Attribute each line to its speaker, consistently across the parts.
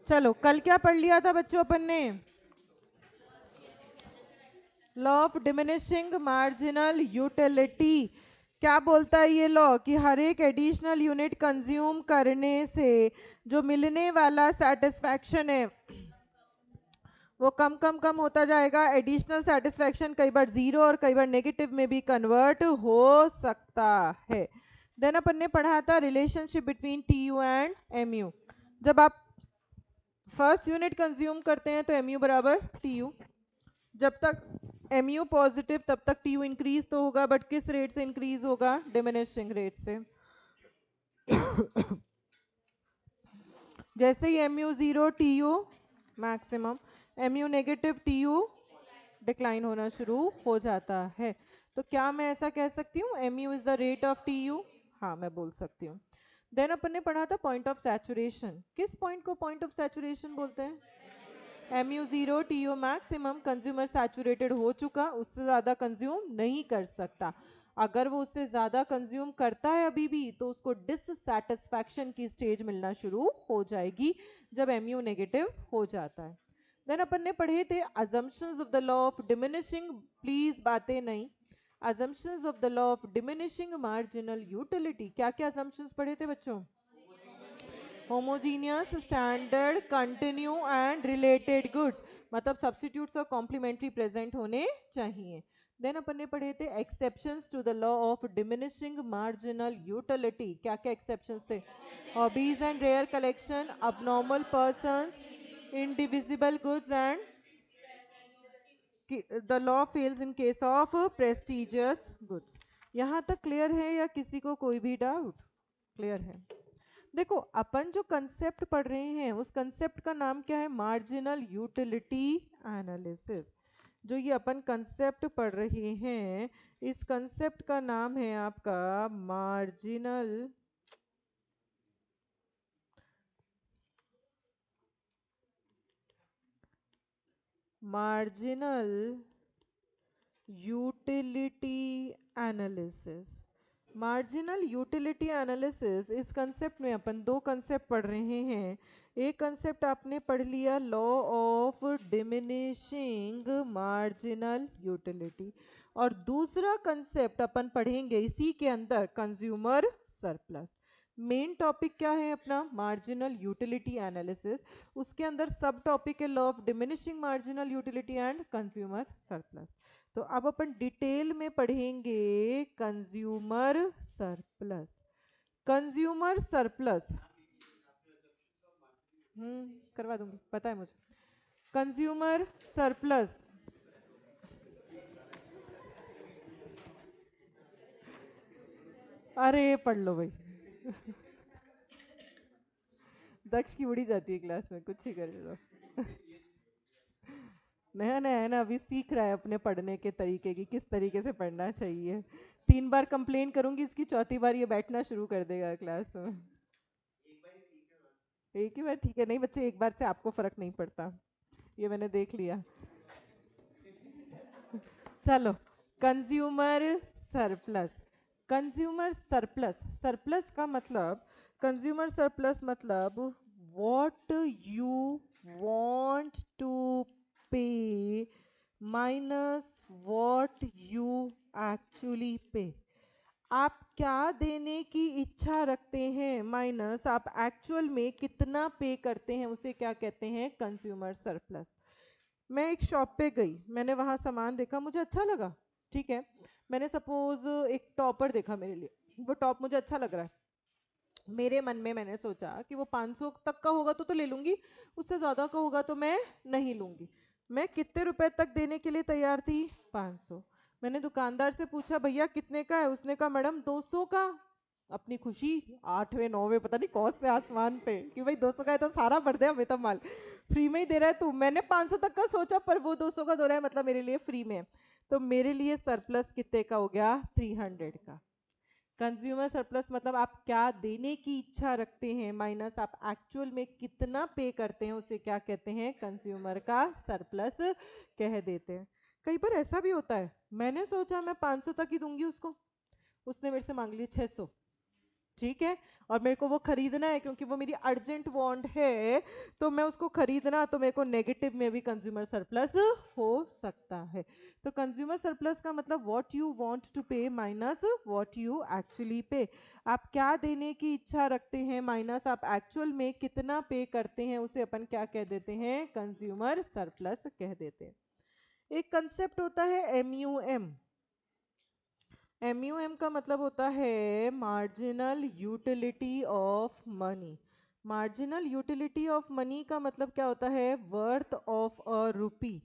Speaker 1: चलो कल क्या पढ़ लिया था बच्चों अपन ने? Law of diminishing marginal utility. क्या बोलता है ये लॉ? कि हर एक एडिशनल यूनिट कंज्यूम करने से जो मिलने वाला सेटिस्फैक्शन है वो कम कम कम होता जाएगा। एडिशनल सेटिस्फैक्शन कई बार जीरो और कई बार नेगेटिव में भी कन्वर्ट हो सकता है। देन अपन ने पढ़ा था relationship between T U and M U. जब आप फर्स्ट यूनिट कंज्यूम करते हैं तो एम यू बराबर टी यू। जब तक एम यू पॉजिटिव तब तक टी यू इंक्रीज तो होगा, बट किस रेट से इंक्रीज होगा? डिमिनिशिंग रेट से। जैसे ही M U zero T U maximum, M U negative T U decline होना शुरू हो जाता है। तो क्या मैं ऐसा कह सकती हूँ M U is the rate of T U? हाँ मैं बोल सकती हूँ। देन अपन ने पढ़ा था पॉइंट ऑफ सैचुरेशन। किस पॉइंट को पॉइंट ऑफ सैचुरेशन बोलते हैं? M U zero T U maximum, consumer saturated हो चुका, उससे ज़्यादा कंज्यूम नहीं कर सकता। अगर वो उससे ज़्यादा कंज्यूम करता है अभी भी तो उसको डिससैटिस्फैक्शन की स्टेज मिलना शुरू हो जाएगी जब एम यू नेगेटिव हो जाता है। देन अपन ने पढ़े थे assumptions of the law of diminishing, please बातें नहीं, assumptions of the law of diminishing marginal utility. क्या क्या assumptions पढ़े थे बच्चों? Homogeneous, standard, continue and related goods, मतलब सब्स्टिट्यूट्स और कॉम्प्लीमेंट्री प्रेजेंट होने चाहिए। देन अपन ने पढ़े थे exceptions to the law of diminishing marginal utility. क्या क्या एक्सेप्शंस थे? Hobbies and rare collection, abnormal persons, indivisible goods and the law fails in case of prestigious goods। यहाँ तक क्लियर है या किसी को कोई भी डाउट? क्लियर है। देखो अपन जो कंसेप्ट पढ़ रहे हैं उस कंसेप्ट का नाम क्या है? Marginal utility analysis. जो ये अपन कंसेप्ट पढ़ रहे हैं इस कंसेप्ट का नाम है आपका marginal marginal utility analysis. Marginal utility analysis, इस कंसेप्ट में अपन दो कंसेप्ट पढ़ रहे हैं। एक कंसेप्ट आपने पढ़ लिया law of diminishing marginal utility, और दूसरा कंसेप्ट अपन पढ़ेंगे इसी के अंदर कंज्यूमर सरप्लस। मेन टॉपिक क्या है अपना? Marginal utility analysis. उसके अंदर सब टॉपिक है law of diminishing marginal utility and consumer surplus. तो अब अपन डिटेल में पढ़ेंगे कंज्यूमर सरप्लस। कंज्यूमर सरप्लस करवा दूंगी, पता है मुझे। कंज्यूमर सरप्लस, अरे पढ़ लो भाई। दक्ष की उड़ी जाती है क्लास में, कुछ ही कर लो। नया नया है ना, अभी सीख रहा है अपने पढ़ने के तरीके की, किस तरीके से पढ़ना चाहिए। 3 बार कंप्लेन करूंगी इसकी, चौथी बार ये बैठना शुरू कर देगा क्लास में। एक ही बार ठीक है। नहीं बच्चे, एक बार से आपको फर्क नहीं पड़ता, ये मैंने देख लिया। चलो, consumer surplus. Consumer surplus, surplus का मतलब, कंज्यूमर सरप्लस मतलब व्हाट यू वांट टू पे माइनस व्हाट यू एक्चुअली पे। आप क्या देने की इच्छा रखते हैं माइनस आप एक्चुअल में कितना पे करते हैं, उसे क्या कहते हैं? Consumer surplus. मैं एक शॉप पे गई, मैंने वहां सामान देखा, मुझे अच्छा लगा, ठीक है। मैंने सपोज एक टॉपर देखा मेरे लिए, वो टॉप मुझे अच्छा लग रहा है। मेरे मन में मैंने सोचा कि वो 500 तक का होगा तो ले लूंगी, उससे ज्यादा का होगा तो मैं नहीं लूंगी। मैं कितने रुपए तक देने के लिए तैयार थी? 500। मैंने दुकानदार से पूछा भैया कितने का है? उसने कहा मैडम 200 का। अपनी खुशी 8वें 9वें पता नहीं कौन से आसमान पे कि भाई 200 का है तो सारा भर दे, हमें तो माल फ्री में ही दे रहा है तू। मैंने 500 तक का सोचा पर वो 200 का दे रहा है, मतलब मेरे लिए फ्री में। तो मेरे लिए सरप्लस कितने का हो गया? 300 का। कंज्यूमर सरप्लस मतलब आप क्या देने की इच्छा रखते हैं माइनस आप एक्चुअल में कितना पे करते हैं, उसे क्या कहते हैं? कंज्यूमर का सरप्लस कह देते हैं। कई बार ऐसा भी होता है, मैंने सोचा मैं 500 तक ही दूंगी उसको, उसने मेरे से मांग लिया 600। ठीक है, और मेरे को वो खरीदना है क्योंकि वो मेरी अर्जेंट वांट है, तो मैं उसको खरीदना, तो मेरे को नेगेटिव में भी कंज्यूमर सरप्लस हो सकता है। तो कंज्यूमर सरप्लस का मतलब व्हाट यू वांट टू पे माइनस व्हाट यू एक्चुअली पे। आप क्या देने की इच्छा रखते हैं माइनस आप एक्चुअल में कितना पे करते हैं, उसे अपन क्या कह देते हैं, कंज्यूमर सरप्लस कह देते हैं। एक कंसेप्ट होता है MUM। MUM का मतलब होता है marginal utility of money. Marginal utility of money का मतलब क्या होता है, वर्थ ऑफ अ रुपी।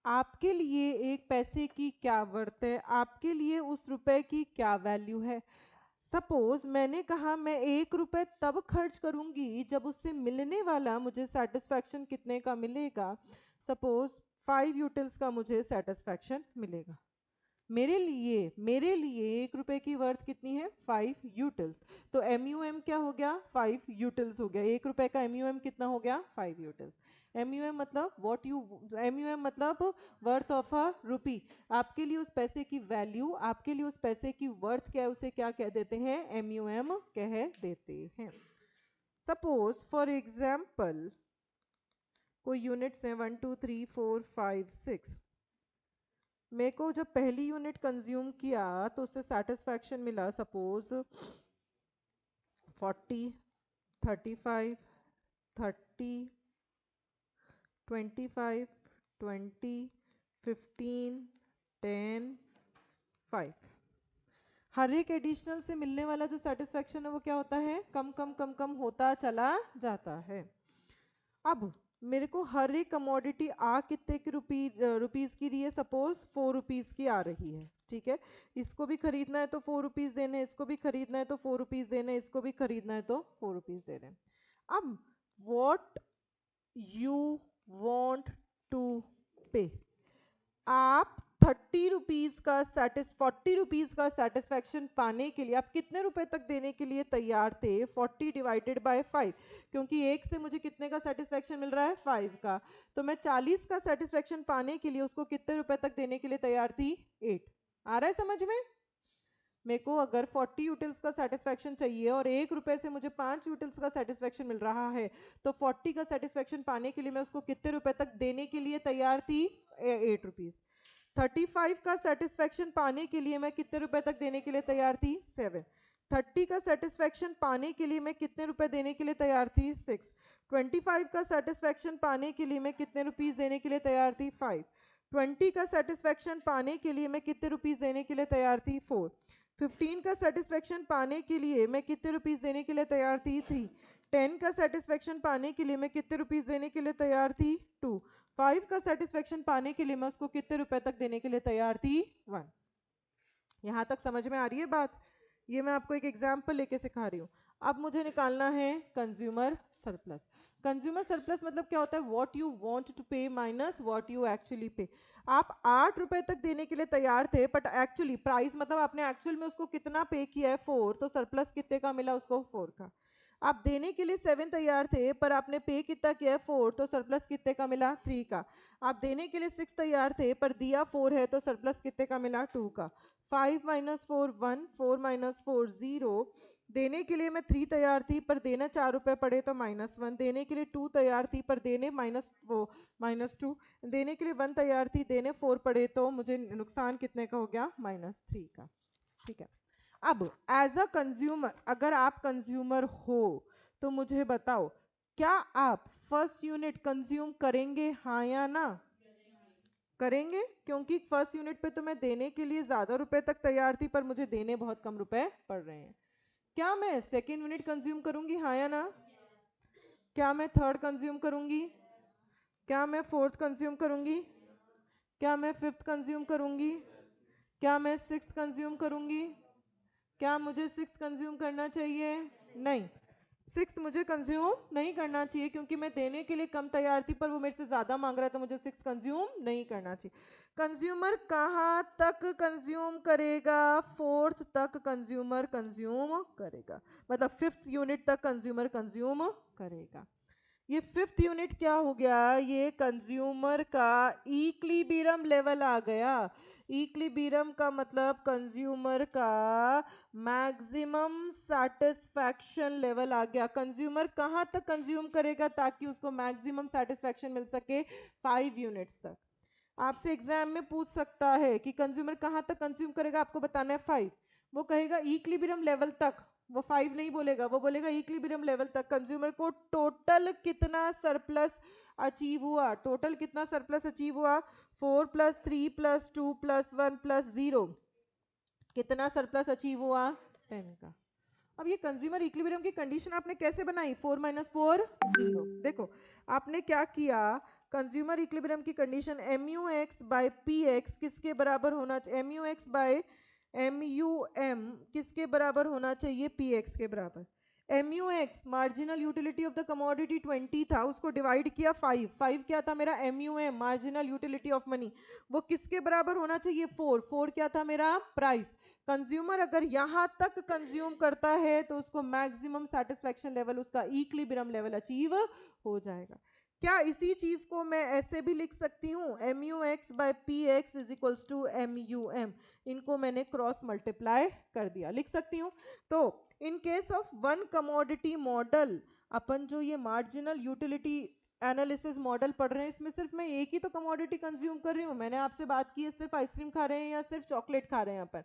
Speaker 1: आपके लिए एक पैसे की क्या वर्थ है, आपके लिए उस रुपए की क्या वैल्यू है। सपोज मैंने कहा मैं 1 रुपए तब खर्च करूंगी जब उससे मिलने वाला मुझे सेटिस्फैक्शन कितने का मिलेगा। सपोज 5 यूटिल्स का मुझे सेटिस्फैक्शन मिलेगा। मेरे लिए 1 रुपए की वर्थ कितनी है, 5 यूटिल्स। तो MUM क्या हो गया, 5 यूटिल्स हो गया। 1 रुपए का MUM कितना हो गया, 5 यूटिल्स। MUM मतलब व्हाट यू, MUM मतलब वर्थ ऑफ अ रुपी। आपके लिए उस पैसे की वैल्यू, आपके लिए उस पैसे की वर्थ क्या है, उसे क्या कह देते हैं, MUM कह देते हैं। सपोज फॉर एग्जाम्पल कोई यूनिट्स हैं 1 2 3 4 5 6। मेरे को जब पहली यूनिट कंज्यूम किया तो उससे सेटिस्फैक्शन मिला सपोज 40, 35, 30, 25, 20, 15, 10, 5। हर एक एडिशनल से मिलने वाला जो सेटिस्फैक्शन है वो क्या होता है, कम कम कम कम होता चला जाता है। अब मेरे को हर एक कमोडिटी आ कितने की रुपीज की रही है, सपोज 4 रुपीज की आ रही है, ठीक है। इसको भी खरीदना है तो 4 रुपीज देने, इसको भी खरीदना है तो 4 रुपीज देने, इसको भी खरीदना है तो 4 रुपीज देने। अब वॉट यू वॉन्ट टू पे, आप 30 रुपीज का 40 रुपीज का सेटिस्फैक्शन पाने के लिए आप कितने रुपए तक देने के लिए तैयार थे, 40 डिवाइडेड बाय 5, क्योंकि एक से मुझे कितने का सेटिस्फैक्शन मिल रहा है, 5 का। तो मैं 40 का सेटिस्फैक्शन पाने के लिए उसको कितने रुपए तक देने के लिए तैयार थी, 8। आ रहा है समझ में। मेरे को अगर 40 यूटिल्स का सेटिस्फैक्शन चाहिए और 1 रुपए से मुझे 5 यूटिल्स का सेटिस्फैक्शन मिल रहा है, तो 40 का सेटिस्फैक्शन पाने के लिए मैं उसको कितने रुपए तक देने के लिए तैयार थी, 8 रुपीज। 35 का सेटिस्फैक्शन पाने के लिए मैं कितने रुपए तक देने के लिए तैयार थी, 7। 30 का सेटिस्फैक्शन पाने के लिए मैं कितने रुपए देने के लिए तैयार थी, 6। 25 का सेटिस्फैक्शन पाने के लिए मैं कितने रुपीज देने के लिए तैयार थी, 5। 20 का सेटिस्फैक्शन पाने के लिए मैं कितने रुपीज देने के लिए तैयार थी, 4। 15 का सेटिस्फैक्शन पाने के लिए मैं कितने रुपीज देने के लिए तैयार थी, 3। 10 का सेटिस्फैक्शन पाने के लिए मैं कितने रुपीज देने के लिए तैयार थी, 2। 5 का सेटिस्फैक्शन पाने के लिए मैं उसको कितने रुपए तक देने के लिए तैयार थी, 1। यहां तक समझ में आ रही है बात। ये मैं आपको एक एग्जाम्पल लेके सिखा रही हूँ। अब मुझे निकालना है कंज्यूमर सरप्लस। कंज्यूमर सरप्लस मतलब क्या होता है, व्हाट यू वांट टू पे माइनस व्हाट यू एक्चुअली पे। आप 8 रुपए तक देने के लिए तैयार थे, बट एक्चुअली प्राइस मतलब आपने एक्चुअल में उसको कितना पे किया है, 4, तो सरप्लस कितने का मिला उसको, 4 का। आप देने के लिए 7 तैयार थे पर आपने पे कितना किया है, 4, तो सरप्लस कितने का मिला, 3 का। आप देने के लिए 6 तैयार थे पर दिया 4 है, तो सरप्लस कितने का मिला, 2 का। 5 माइनस 4 1, 4 माइनस 4 0। देने के लिए मैं 3 तैयार थी पर देना 4 रुपए पड़े तो -1। देने के लिए 2 तैयार थी पर देने -2। देने के लिए 1 तैयार थी, देने 4 पड़े तो मुझे नुकसान कितने का हो गया, -3 का। ठीक है। अब एज अ कंज्यूमर, अगर आप कंज्यूमर हो तो मुझे बताओ, क्या आप फर्स्ट यूनिट कंज्यूम करेंगे, हाँ या ना। करेंगे, क्योंकि फर्स्ट यूनिट पे तो मैं देने के लिए ज्यादा रुपए तक तैयार थी पर मुझे देने बहुत कम रुपए पड़ रहे हैं। क्या मैं सेकेंड यूनिट कंज्यूम करूंगी, हाँ या ना। क्या मैं थर्ड कंज्यूम करूंगी, क्या मैं फोर्थ कंज्यूम करूंगी, क्या मैं फिफ्थ कंज्यूम करूंगी, क्या मैं सिक्स्थ कंज्यूम करूंगी। क्या मुझे सिक्स्थ कंज्यूम करना चाहिए, नहीं। सिक्स्थ मुझे कंज्यूम नहीं करना चाहिए क्योंकि मैं देने के लिए कम तैयार थी पर वो मेरे से ज्यादा मांग रहा है, तो मुझे सिक्स्थ कंज्यूम नहीं करना चाहिए। कंज्यूमर कहाँ तक कंज्यूम करेगा, फोर्थ तक कंज्यूमर कंज्यूम करेगा, मतलब फिफ्थ यूनिट तक कंज्यूमर कंज्यूम करेगा। ये 5th यूनिट क्या हो गया, ये कंज्यूमर का इक्विलिब्रियम लेवल आ गया। इक्विलिब्रियम का मतलब कंज्यूमर का मैक्सिमम सेटिस्फैक्शन लेवल आ गया। कंज्यूमर कहाँ तक कंज्यूम करेगा ताकि उसको मैक्सिमम सेटिस्फैक्शन मिल सके, 5 यूनिट्स तक। आपसे एग्जाम में पूछ सकता है कि कंज्यूमर कहाँ तक कंज्यूम करेगा, आपको बताना है 5। वो कहेगा इक्विलिब्रियम लेवल तक, वो 5 नहीं बोलेगा, वो बोलेगा इक्विलिब्रियम लेवल तक कंज्यूमर को टोटल कितना सरप्लस अचीव हुआ। टोटल कितना सरप्लस अचीव हुआ, 4 + 3 + 2 + 1 + 0, कितना सरप्लस अचीव हुआ, 10 का। अब ये कंज्यूमर इक्विलिब्रियम की कंडीशन आपने कैसे बनाई, 4 - 4 0। देखो आपने क्या किया, कंज्यूमर इक्विलिब्रियम की कंडीशन MUX/PX किसके बराबर होना चाहिए, MUX/MUM किसके बराबर होना चाहिए, PX के बराबर। MUX marginal utility of the commodity 20 था, उसको डिवाइड किया 5, 5 क्या था मेरा, MUM marginal utility of money, वो किसके बराबर होना चाहिए, 4, 4 क्या था मेरा, प्राइस। कंज्यूमर अगर यहां तक कंज्यूम करता है तो उसको मैक्सिमम सेटिस्फैक्शन लेवल, उसका इक्विलिब्रियम लेवल अचीव हो जाएगा। क्या इसी चीज को मैं ऐसे भी लिख सकती हूँ, MUX/PX = MUM, इनको मैंने क्रॉस मल्टीप्लाई कर दिया, लिख सकती हूँ। तो in case of one commodity model, अपन जो ये मार्जिनल यूटिलिटी एनालिसिस मॉडल पढ़ रहे हैं, इसमें सिर्फ मैं एक ही तो कमोडिटी कंज्यूम कर रही हूँ। मैंने आपसे बात की है सिर्फ आइसक्रीम खा रहे हैं या सिर्फ चॉकलेट खा रहे हैं अपन।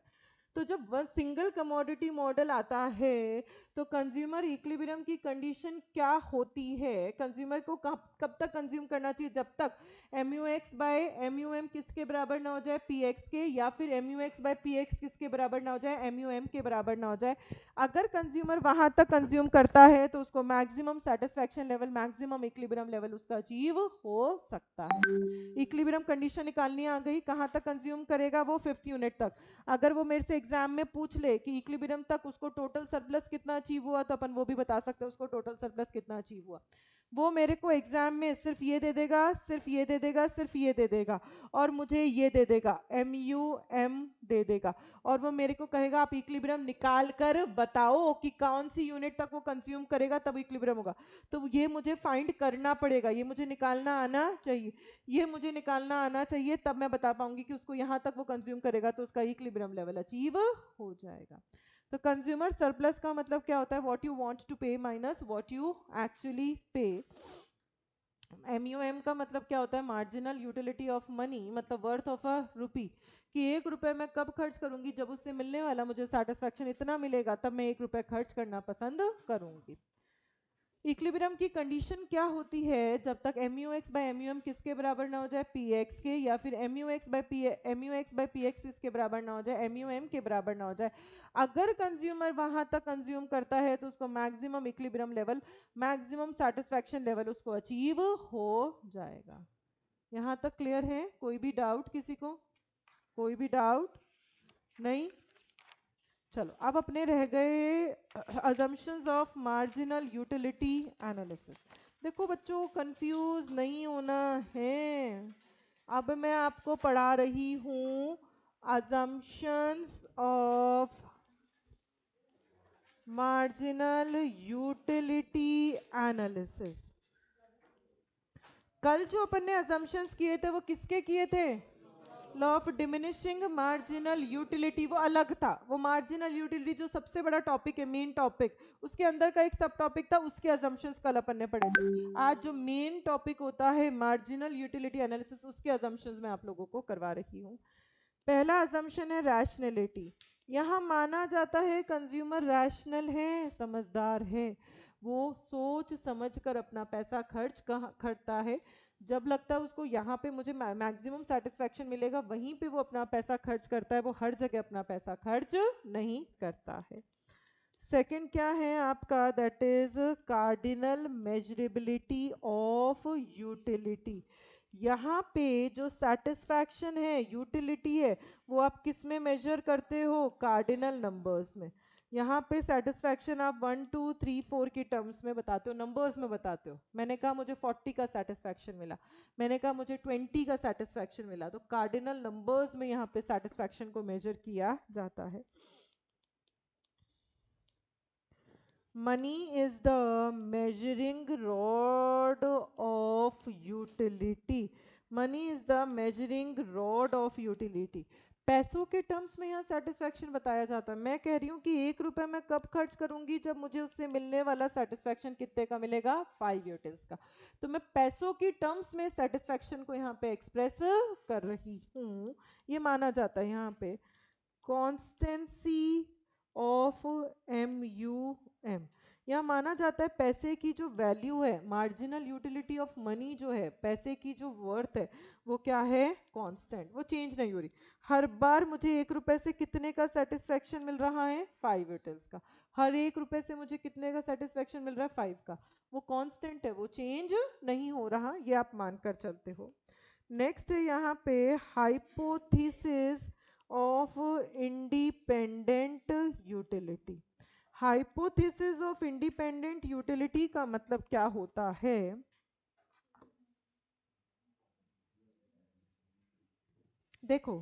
Speaker 1: तो जब वह सिंगल कमोडिटी मॉडल आता है तो कंज्यूमर इक्विलिब्रियम की कंडीशन क्या होती है, कंज्यूमर को कब तक कंज्यूम करना चाहिए, जब तक MUX/MUM किसके बराबर ना हो जाए, PX के, या फिर MUX/PX किसके बराबर ना हो जाए, MUM के बराबर ना हो जाए। अगर कंज्यूमर वहां तक कंज्यूम करता है तो उसको maximum satisfaction level, maximum equilibrium level उसका अचीव हो सकता है। इक्विलिब्रियम कंडीशन निकालनी आ गई, कहां तक कंज्यूम करेगा वो, 5th यूनिट तक। अगर वो मेरे से एग्जाम में पूछ ले कि इक्विलिब्रियम तक उसको टोटल सरप्लस कितना अचीव हुआ, तो अपन वो भी बता सकते हैं उसको टोटल सरप्लस कितना अचीव हुआ। वो मेरे को एग्जाम में सिर्फ ये दे देगा, सिर्फ ये दे देगा, सिर्फ ये दे देगा, और मुझे ये दे देगा, MUM दे देगा, और वो मेरे को कहेगा आप इक्विलिब्रियम निकाल कर बताओ कि कौन सी यूनिट तक वो कंज्यूम करेगा तब इक्विलिब्रियम होगा। तो ये मुझे फाइंड करना पड़ेगा, ये मुझे निकालना आना चाहिए, ये मुझे निकालना आना चाहिए, तब मैं बता पाऊंगी कि उसको यहाँ तक वो कंज्यूम करेगा तो उसका इक्विलिब्रियम लेवल अचीव हो जाएगा। तो कंज्यूमर सरप्लस का मतलब क्या होता है, व्हाट यू वांट टू पे माइनस व्हाट यू एक्चुअली पे। MUM का मतलब क्या होता है, मार्जिनल यूटिलिटी ऑफ मनी, मतलब वर्थ ऑफ अ रुपी, कि 1 रुपए मैं कब खर्च करूंगी, जब उससे मिलने वाला मुझे सेटिस्फैक्शन इतना मिलेगा तब मैं 1 रुपए खर्च करना पसंद करूंगी। इक्विलिब्रियम की कंडीशन क्या होती है, जब तक MUX/MUM किसके बराबर ना हो जाए, PX के, या फिर MUX/PX किसके बराबर ना हो जाए, MUM के बराबर ना हो जाए। अगर कंज्यूमर वहां तक कंज्यूम करता है तो उसको maximum equilibrium level, maximum satisfaction level उसको अचीव हो जाएगा। यहाँ तक क्लियर है, कोई भी डाउट किसी को, कोई भी डाउट नहीं। चलो अब अपने रह गए assumptions of marginal utility analysis. देखो बच्चों कंफ्यूज नहीं होना है, अब मैं आपको पढ़ा रही हूँ assumptions of marginal utility analysis. कल जो अपन ने अजम्पशंस किए थे वो किसके किए थे, law of diminishing marginal utility, वो अलग था। वो मार्जिनल यूटिलिटी जो सबसे बड़ा टॉपिक है, मेन टॉपिक, उसके अंदर का एक सब टॉपिक था, उसके अजम्पशंस कल अपन ने पढ़े थे। आज जो मेन टॉपिक होता है मार्जिनल यूटिलिटी एनालिसिस, उसके अजम्पशंस मैं आप लोगों को करवा रही हूँ। पहला अजम्पशन है रैशनैलिटी। यहाँ माना जाता है कंज्यूमर रैशनल है, समझदार है, वो सोच समझ कर अपना पैसा खर्च करता है। जब लगता है उसको यहाँ पे मुझे मैक्सिमम सेटिस्फैक्शन मिलेगा वहीं पे वो अपना पैसा खर्च करता है, वो हर जगह अपना पैसा खर्च नहीं करता है। सेकंड क्या है आपका, that is cardinal measurability of utility. यहाँ पे जो सेटिस्फैक्शन है, यूटिलिटी है, वो आप किस में मेजर करते हो, कार्डिनल नंबर्स में। यहाँ पे सेटिस्फैक्शन आप 1 2 3 4 की टर्म्स में बताते हो, नंबर्स में बताते हो। मैंने कहा मुझे 40 का सेटिस्फैक्शन मिला, मैंने कहा मुझे 20 का सेटिस्फैक्शन मिला, तो कार्डिनल नंबर्स में यहाँ पे सेटिस्फैक्शन को मेजर किया जाता है। Money is the measuring rod of utility. Money is the measuring rod of utility. पैसों के टर्म्स में यहाँ सेटिस्फैक्शन बताया जाता है। मैं कह रही हूँ कि 1 रुपए मैं कब खर्च करूंगी, जब मुझे उससे मिलने वाला सेटिस्फैक्शन कितने का मिलेगा, 5 यूटिल्स का। तो मैं पैसों की टर्म्स में सेटिस्फैक्शन को यहाँ पे एक्सप्रेस कर रही हूँ। ये माना जाता है यहाँ पे कॉन्स्टेंसी ऑफ MUM। यह माना जाता है पैसे की जो वैल्यू है, मार्जिनल यूटिलिटी ऑफ मनी जो है, पैसे की जो वर्थ है, वो क्या है, कांस्टेंट, वो चेंज नहीं हो रही। हर बार मुझे 1 रुपए से कितने का सेटिस्फेक्शन मिल रहा है, 5 यूटिल्स का। हर 1 रुपए से मुझे कितने का सेटिस्फेक्शन मिल रहा है, 5 का। वो कांस्टेंट है, वो चेंज नहीं हो रहा, ये आप मानकर चलते हो। नेक्स्ट है यहाँ पे hypothesis of independent utility. Hypothesis of independent utility का मतलब क्या होता है, देखो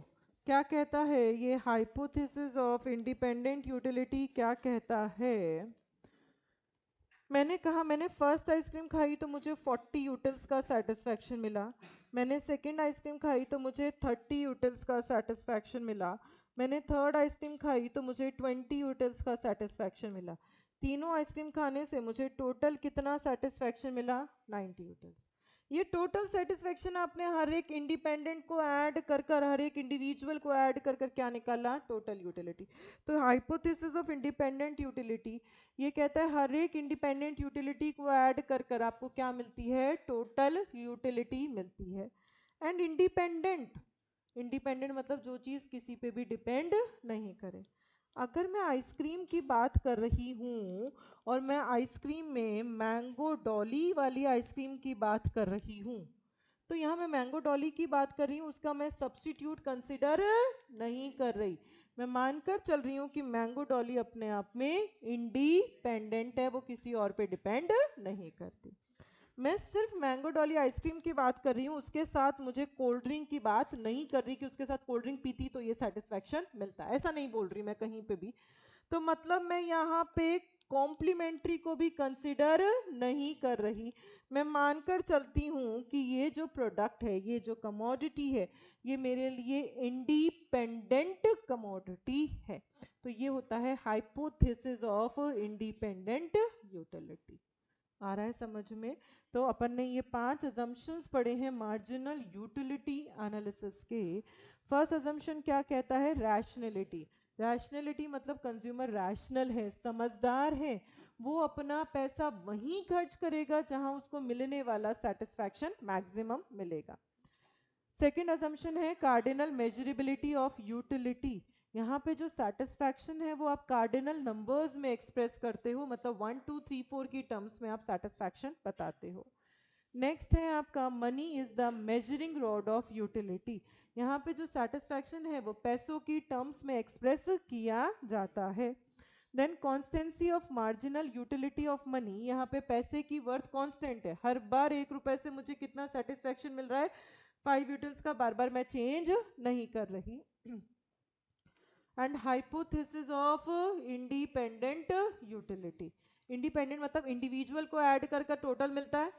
Speaker 1: क्या कहता है ये हाइपोथेसिस ऑफ इंडिपेंडेंट यूटिलिटी, क्या कहता है। मैंने कहा मैंने फर्स्ट आइसक्रीम खाई तो मुझे 40 यूटिल्स का सेटिस्फैक्शन मिला। मैंने सेकंड आइसक्रीम खाई तो मुझे 30 यूटिल्स का सेटिस्फैक्शन मिला। मैंने थर्ड आइसक्रीम खाई तो मुझे 20 यूटिल्स का सेटिस्फैक्शन मिला। तीनों आइसक्रीम खाने से मुझे टोटल कितना सेटिस्फैक्शन मिला, 90 यूटिल्स। ये टोटल सेटिस्फैक्शन आपने हर एक इंडिपेंडेंट को ऐड कर कर, हर एक इंडिविजुअल को ऐड कर कर क्या निकाला, टोटल यूटिलिटी। तो हाइपोथेसिस ऑफ इंडिपेंडेंट यूटिलिटी ये कहता है हर एक इंडिपेंडेंट यूटिलिटी को ऐड कर कर आपको क्या मिलती है, टोटल यूटिलिटी मिलती है। एंड इंडिपेंडेंट, इंडिपेंडेंट मतलब जो चीज़ किसी पे भी डिपेंड नहीं करे। अगर मैं आइसक्रीम की बात कर रही हूँ और मैं आइसक्रीम में मैंगो डॉली वाली आइसक्रीम की बात कर रही हूँ, तो यहाँ मैं मैंगो डॉली की बात कर रही हूँ, उसका मैं सब्स्टिट्यूट कंसिडर नहीं कर रही। मैं मानकर चल रही हूँ कि मैंगो डॉली अपने आप में इंडिपेंडेंट है, वो किसी और पे डिपेंड नहीं करती। मैं सिर्फ मैंगो डॉली आइसक्रीम की बात कर रही हूँ, उसके साथ मुझे कोल्ड ड्रिंक की बात नहीं कर रही कि उसके साथ कोल्ड ड्रिंक पीती तो ये सेटिस्फैक्शन मिलता, ऐसा नहीं बोल रही मैं कहीं पे भी। तो मतलब मैं यहाँ पे कॉम्प्लीमेंट्री को भी कंसिडर नहीं कर रही। मैं मानकर चलती हूँ कि ये जो प्रोडक्ट है, ये जो कमोडिटी है, ये मेरे लिए इंडिपेंडेंट कमोडिटी है। तो ये होता है हाइपोथेसिस ऑफ इंडिपेंडेंट यूटिलिटी। आ रहा है समझ में। तो अपन ने ये 5 अजम्पशंस पढ़े हैं मार्जिनल यूटिलिटी एनालिसिस के। फर्स्ट अजम्पशन क्या कहता है, रैशनैलिटी। रैशनैलिटी मतलब कंज्यूमर रैशनल है, समझदार है, वो अपना पैसा वहीं खर्च करेगा जहां उसको मिलने वाला सेटिस्फैक्शन मैक्सिमम मिलेगा। सेकेंड अजम्पशन है कार्डिनल मेजरेबिलिटी ऑफ यूटिलिटी। यहाँ पे जो सेटिस्फैक्शन है वो आप कार्डिनल नंबर्स में एक्सप्रेस करते हो, मतलब 1 2 3 4 की टर्म्स में आप सेटिस्फैक्शन बताते हो। नेक्स्ट है आपका money is the measuring rod of utility. यहाँ पे जो सेटिस्फैक्शन है वो पैसों की टर्म्स में एक्सप्रेस किया जाता है। Then constancy of marginal utility of money, यहाँ पे पैसे की वर्थ कांस्टेंट है, हर बार 1 रुपए से मुझे कितना सेटिस्फैक्शन मिल रहा है, 5 यूटिल्स का, बार बार मैं चेंज नहीं कर रही। And hypothesis of independent utility. Independent मतलब इंडिविजुअल को ऐड कर कर टोटल मिलता है।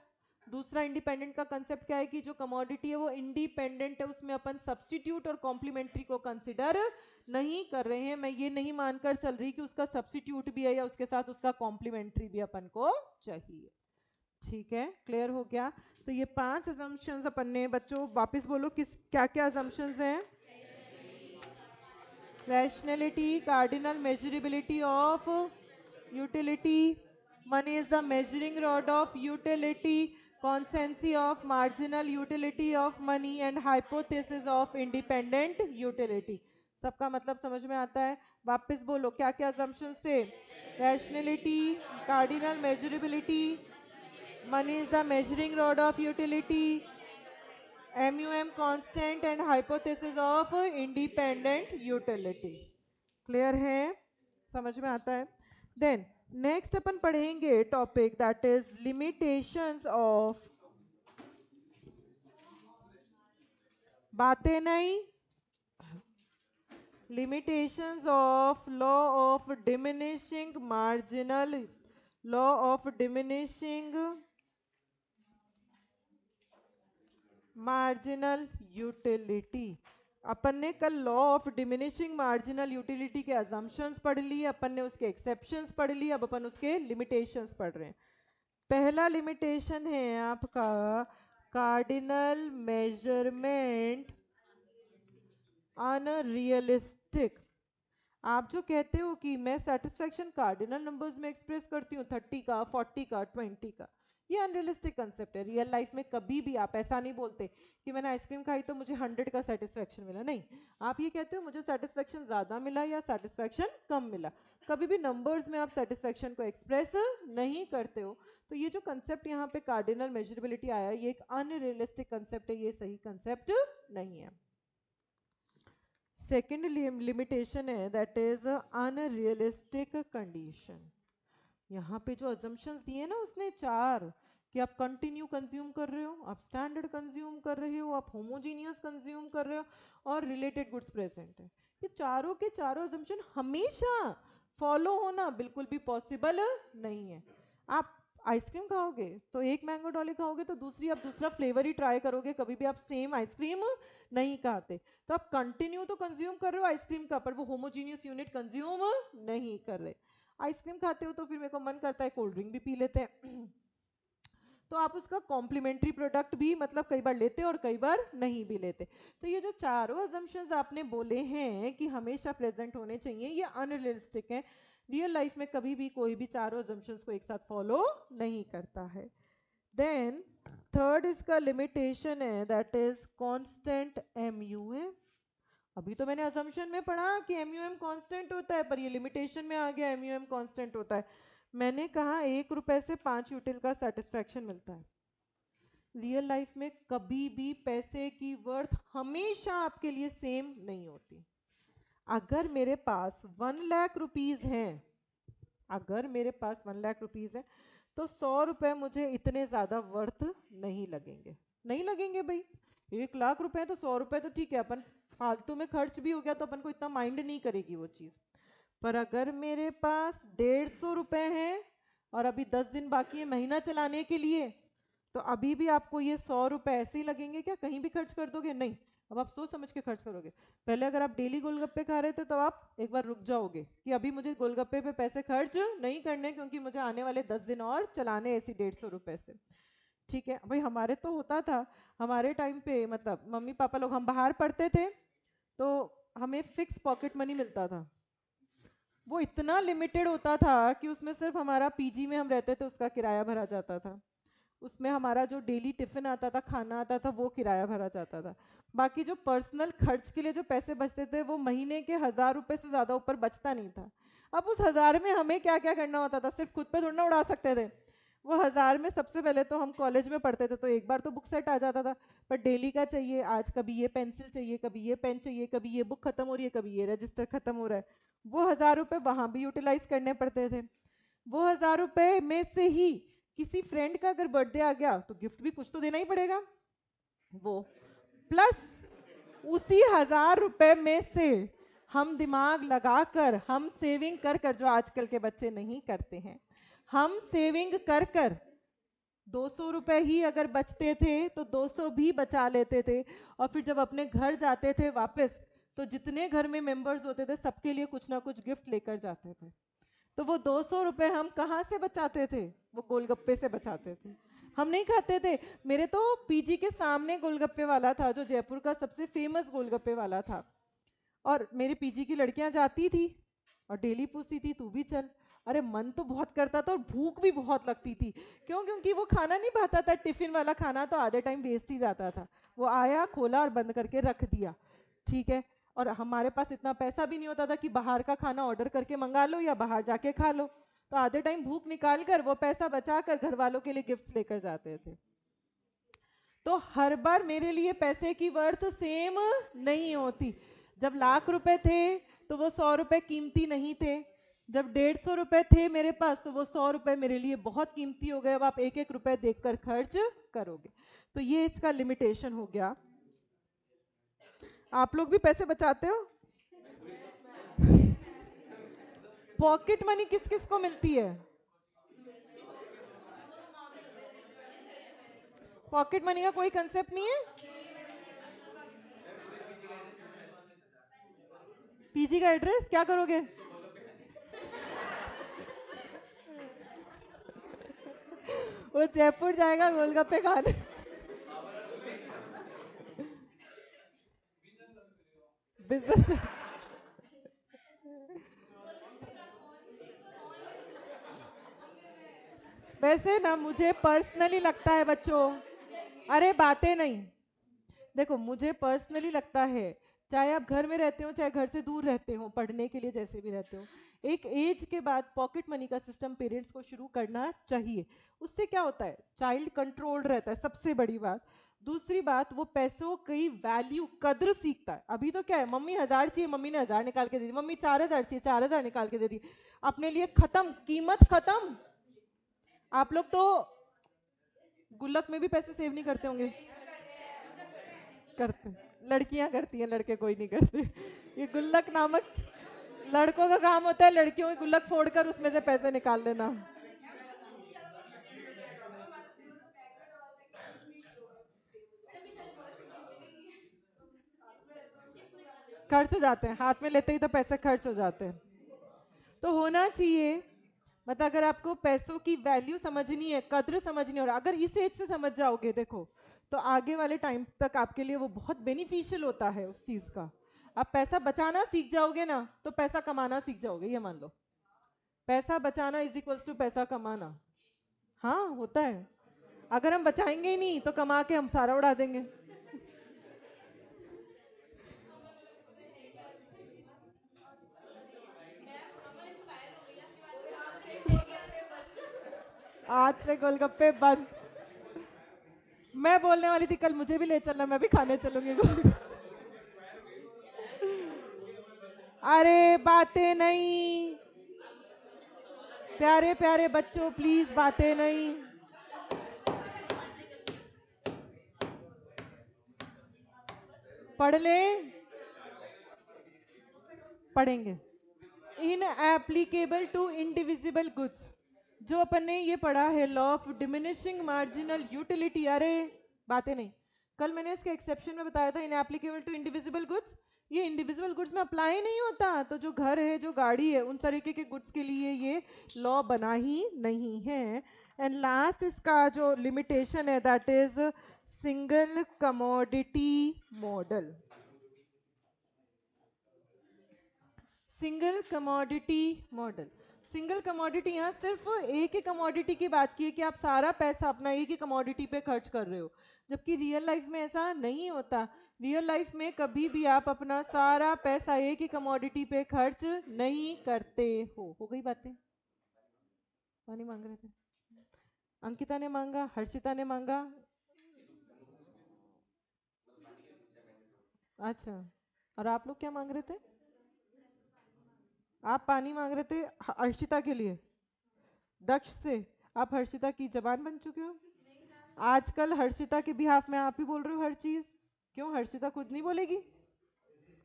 Speaker 1: दूसरा इंडिपेंडेंट का कंसेप्ट क्या है कि जो कमोडिटी है वो इंडिपेंडेंट है, उसमें अपन सब्स्टिट्यूट और कॉम्प्लीमेंट्री को कंसिडर नहीं कर रहे हैं। मैं ये नहीं मानकर चल रही कि उसका सब्स्टिट्यूट भी है या उसके साथ उसका कॉम्प्लीमेंट्री भी अपन को चाहिए। ठीक है, क्लियर हो गया। तो ये 5 अजम्पशंस अपन ने, बच्चों वापस बोलो किस क्या क्या अजम्पशंस हैं, rationality, cardinal measurability of utility, money is the measuring rod of utility, constancy of marginal utility of money and hypothesis of independent utility। सबका मतलब समझ में आता है, वापस बोलो क्या क्या assumptions थे, rationality, cardinal measurability, money is the measuring rod of utility, MUM constant and hypothesis of independent utility। Clear है, समझ में आता है। देन नेक्स्ट अपन पढ़ेंगे topic that is limitations of, बातें नहीं, limitations of law of diminishing marginal law of diminishing marginal utility. अपन ने कल law of diminishing marginal utility के अजम्पशंस पढ़ लिए, अपन ने उसके एक्सेप्शंस पढ़ लिए, अब अपन उसके लिमिटेशंस पढ़ रहे हैं। पहला लिमिटेशन है आपका कार्डिनल मेजरमेंट अनरियलिस्टिक। आप जो कहते हो कि मैं सेटिस्फेक्शन कार्डिनल नंबर्स में एक्सप्रेस करती हूँ 30 का 40 का 20 का, ये अनरियलिस्टिक कंसेप्ट है। रियल लाइफ में कभी भी आप ऐसा नहीं बोलते कि मैंने आइसक्रीम खाई तो मुझे 100 का सेटिस्फेक्शन मिला, नहीं। आप ये कहते हो मुझे सेटिस्फेक्शन ज़्यादा मिला या सेटिस्फेक्शन कम मिला। कभी भी नंबर्स में आप सेटिस्फेक्शन को एक्सप्रेस नहीं करते हो। तो ये जो कंसेप्ट यहाँ पे कार्डिनल मेजरेबिलिटी आया, ये एक अनरियलिस्टिक कंसेप्ट है, ये सही कंसेप्ट नहीं है। सेकेंड लिमिटेशन है दैट इज अनरियलिस्टिक कंडीशन। यहाँ पे जो अजम्पशंस दिए ना उसने 4, कि आप कंटिन्यू कंज्यूम कर रहे हो, आप स्टैंडर्ड कंज्यूम कर रहे हो, आप होमोजीनियस कंज्यूम कर रहे हो और रिलेटेड गुड्स प्रेजेंट है। ये चारों के चारों अजम्पशन हमेशा फॉलो होना बिल्कुल भी पॉसिबल नहीं है। आप आइसक्रीम खाओगे तो एक मैंगो डॉली खाओगे तो दूसरी आप दूसरा फ्लेवर ही ट्राई करोगे, कभी भी आप सेम आइसक्रीम नहीं खाते। तो आप कंटिन्यू तो कंज्यूम कर रहे हो आइसक्रीम का, पर वो होमोजीनियस यूनिट कंज्यूम नहीं कर रहे। आइसक्रीम खाते हो तो फिर मेरे को मन करता है कोल्ड ड्रिंक भी पी लेते हैं तो आप उसका कॉम्प्लीमेंट्री प्रोडक्ट भी मतलब कई बार लेते और कई बार नहीं भी लेते। तो ये जो चारों अजम्पशंस आपने बोले हैं कि हमेशा प्रेजेंट होने चाहिए, ये अनरियलिस्टिक है। रियल लाइफ में कभी भी कोई भी चारों अजम्पशंस को एक साथ फॉलो नहीं करता है। देन थर्ड इसका लिमिटेशन है दैट इज कांस्टेंट एमयूएम। अभी तो मैंने अजम्पशन में पढ़ा कि एमयूएम कांस्टेंट होता है, पर ये लिमिटेशन में आ गया एमयूएम कांस्टेंट होता है। मैंने कहा 1 रुपए से 5 यूटिल का सेटिस्फेक्शन मिलता है। रियल लाइफ में कभी भी पैसे की वर्थ हमेशा आपके लिए सेम नहीं होती। अगर मेरे पास 1 लाख रुपीज हैं, अगर मेरे पास 1 लाख रुपीज है तो 100 रुपए मुझे इतने ज्यादा वर्थ नहीं लगेंगे, नहीं लगेंगे भाई। 1 लाख रुपए तो 100 रुपए तो ठीक है, अपन फालतू में खर्च भी हो गया तो अपन को इतना माइंड नहीं करेगी वो चीज। पर अगर मेरे पास 150 रुपए हैं और अभी 10 दिन बाकी है महीना चलाने के लिए, तो अभी भी आपको ये 100 रुपए ऐसे ही लगेंगे क्या? कहीं भी खर्च कर दोगे? नहीं। अब आप सोच समझ के खर्च करोगे। पहले अगर आप डेली गोलगप्पे खा रहे थे तो आप एक बार रुक जाओगे कि अभी मुझे गोलगप्पे पे पैसे खर्च नहीं करने, क्योंकि मुझे आने वाले 10 दिन और चलाने ऐसी 150 रुपए से। ठीक है भाई, हमारे तो होता था, हमारे टाइम पे मतलब मम्मी पापा लोग, हम बाहर पढ़ते थे तो हमें फिक्स पॉकेट मनी मिलता था। वो इतना लिमिटेड होता था कि उसमें सिर्फ हमारा पीजी में हम रहते थे उसका किराया भरा जाता था, उसमें हमारा जो डेली टिफिन आता था, खाना आता था, वो किराया भरा जाता था। बाकी जो पर्सनल खर्च के लिए जो पैसे बचते थे वो महीने के 1000 रुपए से ज्यादा ऊपर बचता नहीं था। अब उस 1000 में हमें क्या क्या करना होता था, सिर्फ खुद पे थोड़ा ना उड़ा सकते थे। वो 1000 में सबसे पहले तो हम कॉलेज में पढ़ते थे तो एक बार तो बुक सेट आ जाता था, पर डेली का चाहिए, आज कभी ये पेंसिल चाहिए, कभी ये पेन चाहिए, कभी ये बुक खत्म हो रही है, कभी ये रजिस्टर खत्म हो रहा है। वो 1000 रुपए वहां भी यूटिलाइज करने पड़ते थे। वो 1000 रुपए में से ही किसी फ्रेंड का अगर बर्थडे आ गया तो गिफ्ट भी कुछ तो देना ही पड़ेगा, वो प्लस उसी 1000 रुपए में से हम दिमाग लगाकर, हम सेविंग कर कर, जो आजकल के बच्चे नहीं करते हैं, हम सेविंग कर कर 200 रुपए ही अगर बचते थे तो 200 भी बचा लेते थे। और फिर जब अपने घर जाते थे वापस, तो जितने घर में मेंबर्स होते थे सबके लिए कुछ ना कुछ गिफ्ट लेकर जाते थे। तो वो 200 रुपए हम कहाँ से बचाते थे? वो गोलगप्पे से बचाते थे, हम नहीं खाते थे। मेरे तो पीजी के सामने गोलगप्पे वाला था जो जयपुर का सबसे फेमस गोलगप्पे वाला था, और मेरे पीजी की लड़कियां जाती थी और डेली पूछती थी तू भी चल। अरे मन तो बहुत करता था और भूख भी बहुत लगती थी। क्यों? क्योंकि वो खाना नहीं पाता था, टिफिन वाला खाना तो आधे टाइम वेस्ट ही जाता था। वो आया, खोला और बंद करके रख दिया। ठीक है, और हमारे पास इतना पैसा भी नहीं होता था कि बाहर का खाना ऑर्डर करके मंगा लो या बाहर जाके खा लो। तो आधे टाइम भूख निकाल कर वो पैसा बचा कर घर वालों के लिए गिफ्ट्स लेकर जाते थे। तो हर बार मेरे लिए पैसे की वर्थ सेम नहीं होती। जब लाख रुपए थे तो वो 100 रुपए कीमती नहीं थे। जब 150 रुपए थे मेरे पास तो वो 100 रुपए मेरे लिए बहुत कीमती हो गए। अब आप एक एक रुपए देखकर खर्च करोगे। तो ये इसका लिमिटेशन हो गया। आप लोग भी पैसे बचाते हो? पॉकेट मनी किस किस को मिलती है? पॉकेट मनी का कोई कंसेप्ट नहीं है? पीजी का एड्रेस क्या करोगे? वो जयपुर जाएगा गोलगप्पे खाने। बिजनेस। वैसे ना मुझे पर्सनली लगता है बच्चों, अरे बातें नहीं, देखो मुझे पर्सनली लगता है, चाहे आप घर में रहते हो चाहे घर से दूर रहते हो, पढ़ने के लिए जैसे भी रहते हो, एक एज के बाद पॉकेट मनी का सिस्टम पेरेंट्स को शुरू करना चाहिए। उससे क्या होता है, चाइल्ड कंट्रोल्ड रहता है, सबसे बड़ी बात। दूसरी बात, वो पैसों की वैल्यू कद्र सीखता है। अभी तो क्या है, मम्मी 1000 चाहिए, मम्मी ने 1000 निकाल के दे दी, मम्मी 4000 चाहिए, 4000 निकाल के दे दी, अपने लिए खत्म, कीमत खत्म। आप लोग तो गुल्लक में भी पैसे सेव नहीं करते होंगे? करते, लड़कियां करती हैं, लड़के कोई नहीं करते। ये गुल्लक नामक लड़कों का काम होता है, लड़कियों की गुल्लक फोड़कर उसमें से पैसे निकाल लेना। खर्च हो जाते हैं, हाथ में लेते ही तो पैसे खर्च हो जाते हैं। तो होना चाहिए, मतलब अगर आपको पैसों की वैल्यू समझनी है, कद्र समझनी है, और अगर इस एज से समझ जाओगे देखो, तो आगे वाले टाइम तक आपके लिए वो बहुत बेनिफिशियल होता है उस चीज का। आप पैसा बचाना सीख जाओगे ना, तो पैसा कमाना सीख जाओगे, ये मान लो। पैसा बचाना इज इक्वल्स टू पैसा कमाना। हाँ होता है। अगर हम बचाएंगे ही नहीं तो कमा के हम सारा उड़ा देंगे। आज से गोलगप्पे बंद। मैं बोलने वाली थी कल मुझे भी ले चलना, मैं भी खाने चलूंगी गोलगप्पे। अरे बातें नहीं, प्यारे प्यारे बच्चों प्लीज बातें नहीं। पढ़ ले, पढ़ेंगे। इन एप्लीकेबल टू इंडिविजिबल गुड्स, जो अपन ने ये पढ़ा है law of diminishing marginal utility, अरे बातें नहीं। कल मैंने इसके एक्सेप्शन में बताया था, इन एप्लीकेबल टू इंडिविजिबल गुड्स, ये इंडिविजुअल गुड्स में अप्लाई नहीं होता। तो जो घर है, जो गाड़ी है, उन तरीके के गुड्स के लिए ये लॉ बना ही नहीं है। एंड लास्ट इसका जो लिमिटेशन है, that is single commodity model. Single commodity model, single commodity, यहाँ सिर्फ एक ही कमोडिटी की बात की है कि आप सारा पैसा अपना एक ही कमोडिटी पे खर्च कर रहे हो, जबकि रियल लाइफ में ऐसा नहीं होता। रियल लाइफ में कभी भी आप अपना सारा पैसा एक ही कमोडिटी पे खर्च नहीं करते हो गई बातें? पानी मांग रहे थे, अंकिता ने मांगा, हर्षिता ने मांगा। अच्छा, और आप लोग क्या मांग रहे थे? आप पानी मांग रहे थे हर्षिता के लिए, दक्ष से। आप हर्षिता की जबान बन चुके हो। आजकल हर्षिता के बिहाफ में आप ही बोल रहे हो हर चीज। क्यों, हर्षिता खुद नहीं बोलेगी?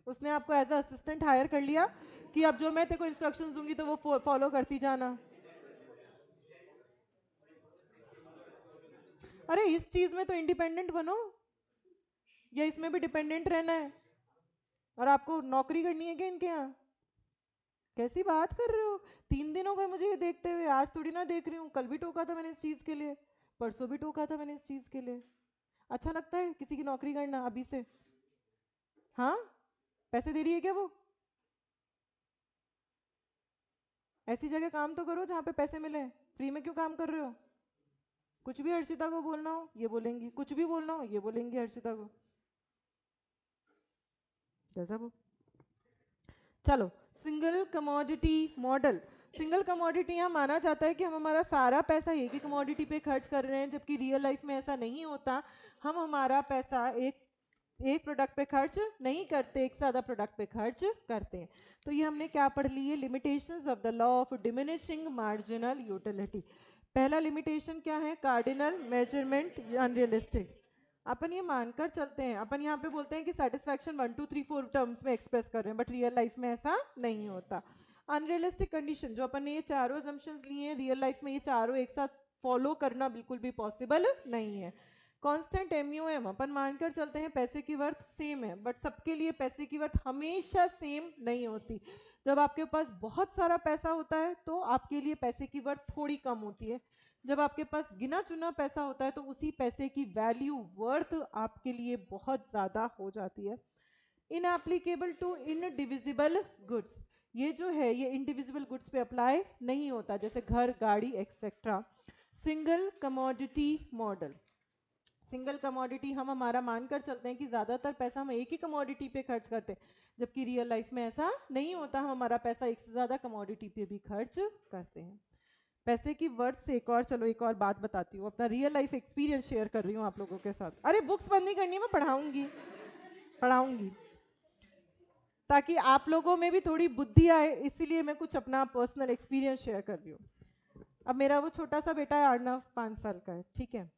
Speaker 1: उसने आपको एज असिस्टेंट हायर कर लिया कि अब जो मैं तेरे को इंस्ट्रक्शंस दूंगी तो वो फॉलो करती जाना। अरे इस चीज में तो इंडिपेंडेंट बनो, या इसमें भी डिपेंडेंट रहना है? और आपको नौकरी करनी है क्या इनके यहाँ? कैसी बात कर रहे हो? 3 दिन हो गए मुझे ये देखते हुए, आज थोड़ी ना देख रही हूँ, कल भी टोका था मैंने इस चीज के लिए, परसों भी टोका था मैंने इस चीज के लिए। अच्छा लगता है किसी की नौकरी करना अभी से? हाँ, पैसे दे रही है क्या वो? ऐसी जगह काम तो करो जहाँ पे पैसे मिले, फ्री में क्यों काम कर रहे हो? कुछ भी हर्षिता को बोलना हो ये बोलेंगी, कुछ भी बोलना हो ये बोलेंगी हर्षिता को। कैसा वो? चलो, single commodity model. Single commodity यहाँ माना जाता है कि हम हमारा सारा पैसा एक ही कमोडिटी पे खर्च कर रहे हैं, जबकि रियल लाइफ में ऐसा नहीं होता। हम हमारा पैसा एक प्रोडक्ट पे खर्च नहीं करते, एक से ज़्यादा प्रोडक्ट पे खर्च करते हैं। तो ये हमने क्या पढ़ ली है, limitations of the law of diminishing marginal utility. पहला लिमिटेशन क्या है, कार्डिनल मेजरमेंट अनरियलिस्टिक। अपन ये मानकर चलते हैं, अपन यहाँ पे बोलते हैं कि सेटिस्फैक्शन 1 2 3 4 टर्म्स में एक्सप्रेस कर रहे हैं, बट रियल लाइफ में ऐसा नहीं होता। अनरियलिस्टिक कंडीशन, जो अपन ने ये चारों assumptions लिए हैं, रियल लाइफ में ये चारों एक साथ फॉलो करना बिल्कुल भी पॉसिबल नहीं है। कांस्टेंट MUM अपन मानकर चलते हैं पैसे की वर्थ सेम है, बट सबके लिए पैसे की वर्थ हमेशा सेम नहीं होती। जब आपके पास बहुत सारा पैसा होता है तो आपके लिए पैसे की वर्थ थोड़ी कम होती है। जब आपके पास गिना चुना पैसा होता है तो उसी पैसे की वैल्यू वर्थ आपके लिए बहुत ज़्यादा हो जाती है। इनएप्लीकेबल टू इनडिविजिबल गुड्स, ये जो है ये इंडिविजुअल गुड्स पे अप्लाई नहीं होता, जैसे घर, गाड़ी, etcetera. Single commodity model, single commodity हम हमारा मानकर चलते हैं कि ज़्यादातर पैसा हम एक ही कमोडिटी पे खर्च करते हैं, जबकि रियल लाइफ में ऐसा नहीं होता, हम हमारा पैसा एक से ज़्यादा कमोडिटी पे भी खर्च करते हैं। पैसे की वर्थ से एक और बात बताती हूँ, अपना रियल लाइफ एक्सपीरियंस शेयर कर रही हूँ आप लोगों के साथ। अरे बुक्स बंद नहीं करनी, मैं पढ़ाऊंगी पढ़ाऊंगी ताकि आप लोगों में भी थोड़ी बुद्धि आए, इसीलिए मैं कुछ अपना पर्सनल एक्सपीरियंस शेयर कर रही हूँ। अब मेरा वो छोटा सा बेटा है, अर्णव, 5 साल का है, ठीक है।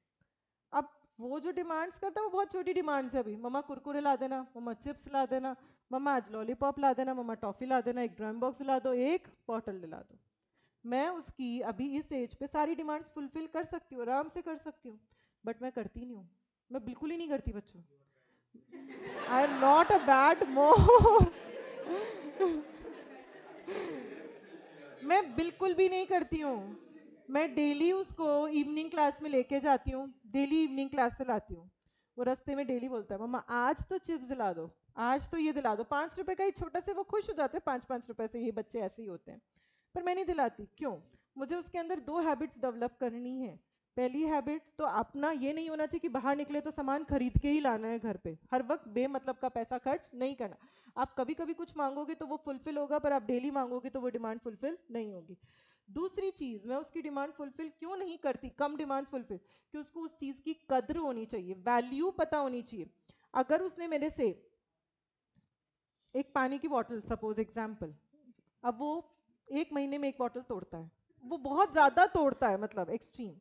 Speaker 1: अब वो जो डिमांड्स करता है वो बहुत छोटी डिमांड्स है। अभी मम्मा कुरकुरे ला देना, मम्मा चिप्स ला देना, मम्मा आज लॉलीपॉप ला देना, मम्मा टॉफी ला देना, एक ड्राइंग बॉक्स ला दो, एक बॉटल दिला दो। मैं उसकी अभी इस एज पे सारी डिमांड्स फुलफिल कर सकती हूँ, आराम से कर सकती हूँ, बट मैं करती नहीं हूँ। मैं बिल्कुल ही नहीं करती बच्चों। I am not a bad mom. मैं बिल्कुल भी नहीं करती हूँ। मैं डेली उसको इवनिंग क्लास में लेके जाती हूँ, डेली इवनिंग क्लास से लाती हूँ। वो रास्ते में डेली बोलता है, मम्मा आज तो चिप्स दिला दो, आज तो ये दिला दो। 5 रुपए का ही छोटा से वो खुश हो जाते हैं, 5-5 रुपए से, ये बच्चे ऐसे ही होते हैं। पर मैं नहीं दिलाती, क्यों? मुझे उसके अंदर 2 हैबिट्स डेवलप करनी है। पहली हैबिट तो अपना ये नहीं होना चाहिए कि बाहर निकले तो सामान खरीद के ही लाना है घर पे, हर वक्त बेमतलब का पैसा खर्च नहीं करना। आप कभी कभी कुछ मांगोगे तो वो फुलफिल होगा, पर आप डेली मांगोगे तो वो डिमांड फुलफिल नहीं होगी। दूसरी चीज, मैं उसकी डिमांड फुलफिल क्यों नहीं करती, कम डिमांड्स फुलफिल, कि उसको उस चीज की कद्र होनी चाहिए, वैल्यू पता होनी चाहिए। अगर उसने मेरे से एक पानी की बोतल, सपोज एग्जाम्पल, अब वो 1 महीने में एक बोतल तोड़ता है, वो बहुत ज्यादा तोड़ता है, मतलब एक्सट्रीम।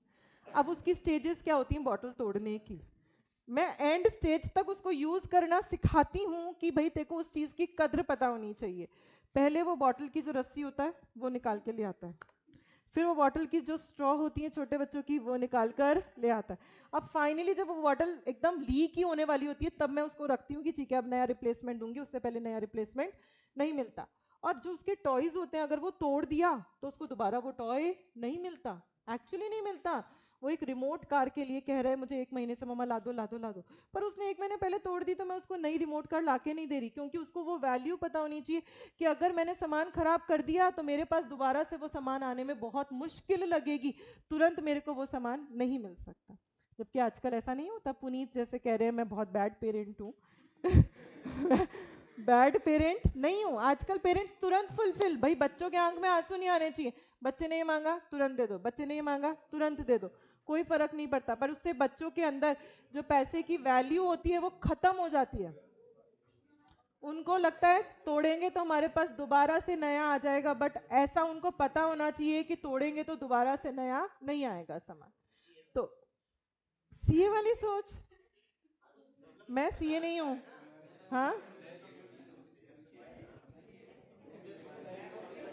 Speaker 1: अब उसकी स्टेजेस क्या होती हैं बोतल तोड़ने की, मैं एंड स्टेज तक उसको यूज करना सिखाती हूँ कि भाई तेरे को उस चीज की कद्र पता होनी चाहिए। पहले वो बॉटल की जो रस्सी होता है वो निकाल के ले आता है, फिर वो बॉटल की जो स्ट्रॉ होती है छोटे बच्चों की वो निकाल कर ले आता है। अब फाइनली जब वो बॉटल एकदम लीक ही होने वाली होती है तब मैं उसको रखती हूँ कि ठीक है अब नया रिप्लेसमेंट दूंगी, उससे पहले नया रिप्लेसमेंट नहीं मिलता। और जो उसके टॉयज होते हैं, अगर वो तोड़ दिया तो उसको दोबारा वो टॉय नहीं मिलता, एक्चुअली नहीं मिलता। वो एक रिमोट कार के लिए कह रहा है मुझे 1 महीने से, मम्मा ला दो ला दो ला दो, पर उसने 1 महीने पहले तोड़ दी तो मैं उसको नई रिमोट कार लाके नहीं दे रही, क्योंकि उसको वो वैल्यू पता होनी चाहिए कि अगर मैंने सामान खराब कर दिया तो मेरे पास दोबारा से वो सामान आने में बहुत मुश्किल लगेगी, तुरंत मेरे को वो सामान नहीं मिल सकता। जबकि आजकल ऐसा नहीं होता, पुनीत जैसे कह रहे हैं मैं बहुत बैड पेरेंट हूँ। बैड पेरेंट नहीं हूँ, आजकल पेरेंट्स तुरंत फुलफिल, भाई बच्चों के आंख में आंसू नहीं आने चाहिए, बच्चे ने ये मांगा तुरंत दे दो, बच्चे ने ये मांगा तुरंत दे दो, कोई फर्क नहीं पड़ता। पर उससे बच्चों के अंदर जो पैसे की वैल्यू होती है वो खत्म हो जाती है। उनको लगता है तोड़ेंगे तो हमारे पास दोबारा से नया आ जाएगा, बट ऐसा उनको पता होना चाहिए कि तोड़ेंगे तो दोबारा से नया नहीं आएगा सामान। तो सीए वाली सोच, मैं सीए नहीं हूं। हाँ,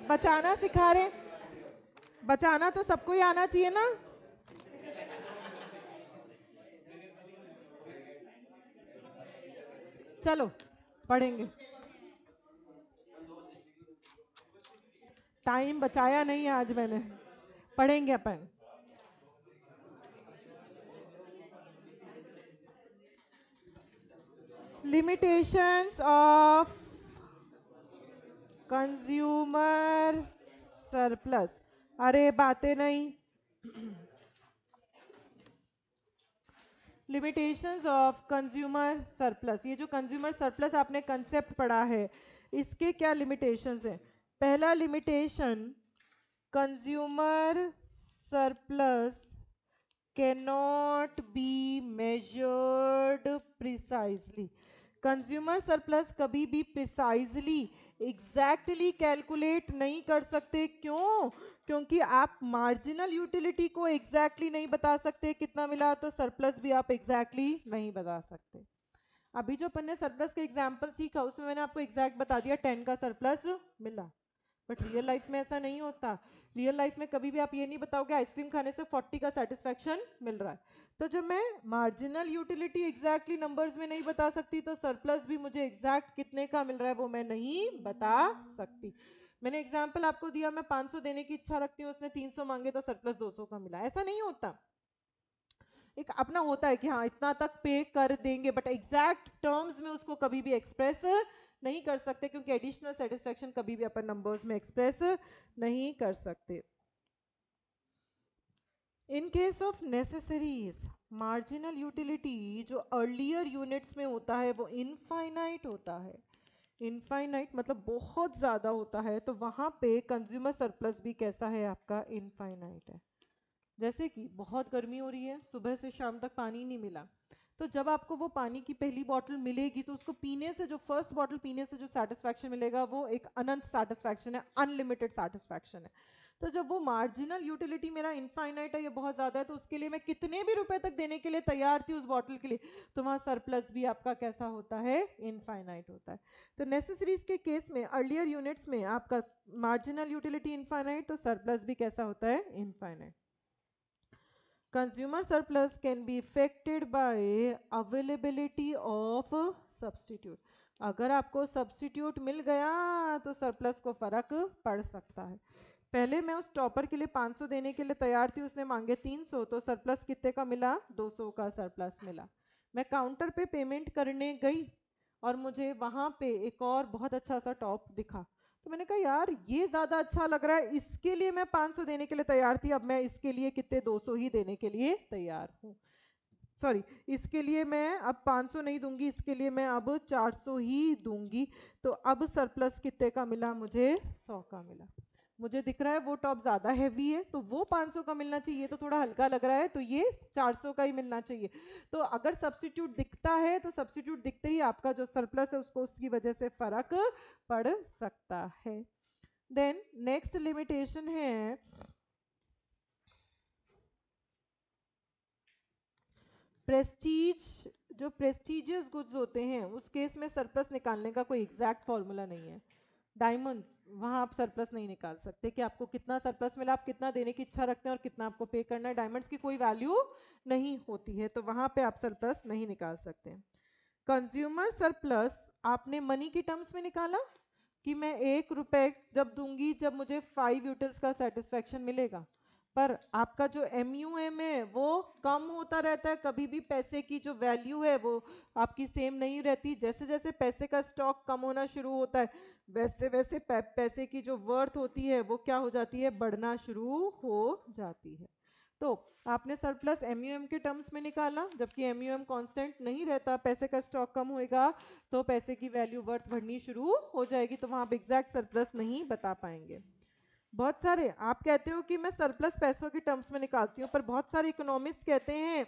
Speaker 1: बचाना सिखा रहे, बचाना तो सबको ही आना चाहिए ना। चलो पढ़ेंगे, टाइम बचाया नहीं है आज मैंने, पढ़ेंगे अपन। लिमिटेशंस ऑफ कंज्यूमर सरप्लस, अरे बातें नहीं। लिमिटेशंस ऑफ कंज्यूमर सरप्लस, ये जो कंज्यूमर सरप्लस आपने कंसेप्ट पढ़ा है, इसके क्या लिमिटेशंस हैं? पहला limitation, consumer surplus cannot be measured precisely। Consumer surplus कभी भी प्रिसाइजली एग्जैक्टली कैलकुलेट नहीं कर सकते, क्यों? क्योंकि आप मार्जिनल यूटिलिटी को एग्जैक्टली नहीं बता सकते कितना मिला, तो सरप्लस भी आप एग्जैक्टली नहीं बता सकते। अभी जो अपन ने सरप्लस का एग्जाम्पल सीखा उसमें मैंने आपको एग्जैक्ट बता दिया 10 का सरप्लस मिला, बट रियल लाइफ में ऐसा नहीं होता। रियल लाइफ में कभी भी आप ये नहीं बताओगे आइसक्रीम खाने से 40 का सेटिस्फैक्शन मिल रहा है। तो जब मैं मार्जिनल यूटिलिटी एग्जैक्टली नंबर्स में नहीं बता सकती तो सरप्लस भी मुझे एग्जैक्ट कितने का मिल रहा है वो मैं नहीं बता सकती। मैंने एग्जाम्पल आपको दिया, मैं 500 देने की इच्छा रखती हूँ, उसने 300 मांगे तो सरप्लस 200 का मिला, ऐसा नहीं होता। एक अपना होता है कि हाँ इतना तक पे कर देंगे, बट एग्जैक्ट टर्म्स में उसको कभी भी एक्सप्रेस नहीं कर सकते, क्योंकि एडिशनल सेटिस्फैक्शन कभी भी अपन नंबर्स में एक्सप्रेस नहीं कर सकते। इन case of necessaries, marginal utility जो अर्लियर यूनिट्स में होता है वो इनफाइनाइट होता है। इनफाइनाइट मतलब बहुत ज़्यादा होता है, तो वहाँ पे कंज्यूमर सरप्लस भी कैसा है आपका, इनफाइनाइट है। जैसे कि बहुत गर्मी हो रही है, सुबह से शाम तक पानी नहीं मिला, तो जब आपको वो पानी की पहली बॉटल मिलेगी तो उसको पीने से, जो फर्स्ट बॉटल पीने से जो सेटिस्फैक्शन मिलेगा वो एक अनंत सेटिस्फैक्शन है, अनलिमिटेड सेटिस्फैक्शन है। तो जब वो मार्जिनल यूटिलिटी मेरा इनफाइनाइट है, ये बहुत ज़्यादा है, तो उसके लिए मैं कितने भी रुपए तक देने के लिए तैयार थी उस बॉटल के लिए, तो वहाँ सरप्लस भी आपका कैसा होता है, इनफाइनाइट होता है। तो नेसेसरीज के केस में अर्लियर यूनिट्स में आपका मार्जिनल यूटिलिटी इनफाइनाइट, तो सरप्लस भी कैसा होता है, infinite. Consumer surplus can be affected by availability of substitute. अगर आपको सब्स्टिट्यूट मिल गया तो सरप्लस को फर्क पड़ सकता है। पहले मैं उस टॉपर के लिए 500 देने के लिए तैयार थी, उसने मांगे 300, तो सरप्लस कितने का मिला, 200 का सरप्लस मिला। मैं काउंटर पे पेमेंट करने गई और मुझे वहाँ पे एक और बहुत अच्छा सा टॉप दिखा, तो मैंने कहा यार ये ज़्यादा अच्छा लग रहा है, इसके लिए मैं 500 देने के लिए तैयार थी, अब मैं इसके लिए कितने 200 ही देने के लिए तैयार हूँ। सॉरी, इसके लिए मैं अब 500 नहीं दूंगी, इसके लिए मैं अब 400 ही दूंगी। तो अब सरप्लस कितने का मिला मुझे, 100 का मिला। मुझे दिख रहा है वो टॉप ज़्यादा हैवी है तो वो 500 का मिलना चाहिए, ये तो थोड़ा हल्का लग रहा है तो ये 400 का ही मिलना चाहिए। तो अगर सब्स्टिट्यूट दिखता है तो सब्स्टिट्यूट दिखते ही आपका जो सरप्लस है उसको उसकी वजह से फर्क पड़ सकता है। देन नेक्स्ट लिमिटेशन है प्रेस्टीज। जो प्रेस्टीजियस गुड्स होते हैं उस केस में सरप्लस निकालने का कोई एग्जैक्ट फॉर्मूला नहीं है। डायमंड्स, वहाँ आप सरप्लस नहीं निकाल सकते कि आपको कितना सरप्लस मिला, आप कितना देने की इच्छा रखते हैं और कितना आपको पे करना है, डायमंड्स की कोई वैल्यू नहीं होती है, तो वहाँ पे आप सरप्लस नहीं निकाल सकते। कंज्यूमर सरप्लस आपने मनी की टर्म्स में निकाला कि मैं 1 रुपए जब दूंगी जब मुझे 5 यूटिल्स का सेटिस्फैक्शन मिलेगा, पर आपका जो MUM है वो कम होता रहता है, कभी भी पैसे की जो वैल्यू है वो आपकी सेम नहीं रहती। जैसे जैसे पैसे का स्टॉक कम होना शुरू होता है वैसे वैसे पैसे की जो वर्थ होती है वो क्या हो जाती है, बढ़ना शुरू हो जाती है। तो आपने सरप्लस MUM के टर्म्स में निकाला, जबकि MUM कांस्टेंट नहीं रहता, पैसे का स्टॉक कम होएगा तो पैसे की वैल्यू वर्थ बढ़नी शुरू हो जाएगी, तो वहाँ आप एग्जैक्ट सरप्लस नहीं बता पाएंगे। बहुत सारे आप कहते हो कि मैं सरप्लस पैसों की टर्म्स में निकालती हूँ, पर बहुत सारे इकोनॉमिस्ट कहते हैं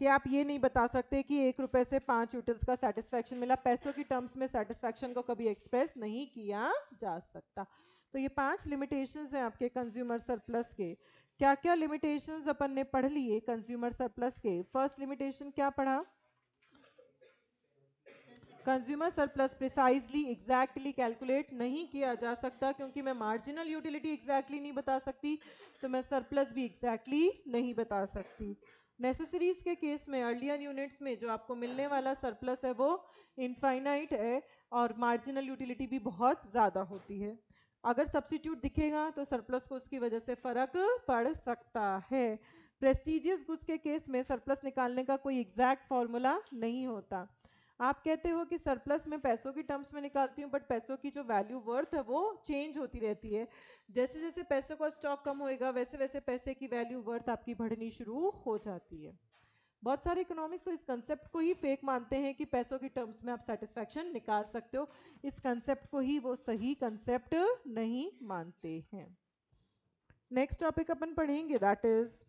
Speaker 1: कि आप ये नहीं बता सकते कि 1 रुपए से 5 यूटिल्स का सेटिस्फैक्शन मिला, पैसों की टर्म्स में सेटिस्फैक्शन को कभी एक्सप्रेस नहीं किया जा सकता। तो ये 5 लिमिटेशंस हैं आपके कंज्यूमर सरप्लस के। क्या क्या लिमिटेशंस अपन ने पढ़ लिए कंज्यूमर सरप्लस के? फर्स्ट लिमिटेशन क्या पढ़ा, consumer surplus precisely exactly calculate नहीं किया जा सकता, क्योंकि मैं मार्जिनल यूटिलिटी एग्जैक्टली नहीं बता सकती तो मैं सरप्लस भी एग्जैक्टली नहीं बता सकती। नेसेसरीज के केस में अर्लियर यूनिट्स में जो आपको मिलने वाला सरप्लस है वो इनफाइनाइट है और मार्जिनल यूटिलिटी भी बहुत ज़्यादा होती है। अगर सब्स्टिट्यूट दिखेगा तो सरप्लस को उसकी वजह से फर्क पड़ सकता है। प्रेस्टिजियस गुड्स के केस में सरप्लस निकालने का कोई एग्जैक्ट फॉर्मूला नहीं होता। आप कहते हो कि सरप्लस में पैसों की टर्म्स में निकालती हूँ, बट पैसों की जो वैल्यू वर्थ है वो चेंज होती रहती है, जैसे जैसे पैसों का स्टॉक कम होएगा वैसे वैसे पैसे की वैल्यू वर्थ आपकी बढ़नी शुरू हो जाती है। बहुत सारे इकोनॉमिस्ट तो इस कंसेप्ट को ही फेक मानते हैं कि पैसों की टर्म्स में आप सेटिस्फैक्शन निकाल सकते हो, इस कंसेप्ट को ही वो सही कंसेप्ट नहीं मानते हैं। नेक्स्ट टॉपिक अपन पढ़ेंगे दैट इज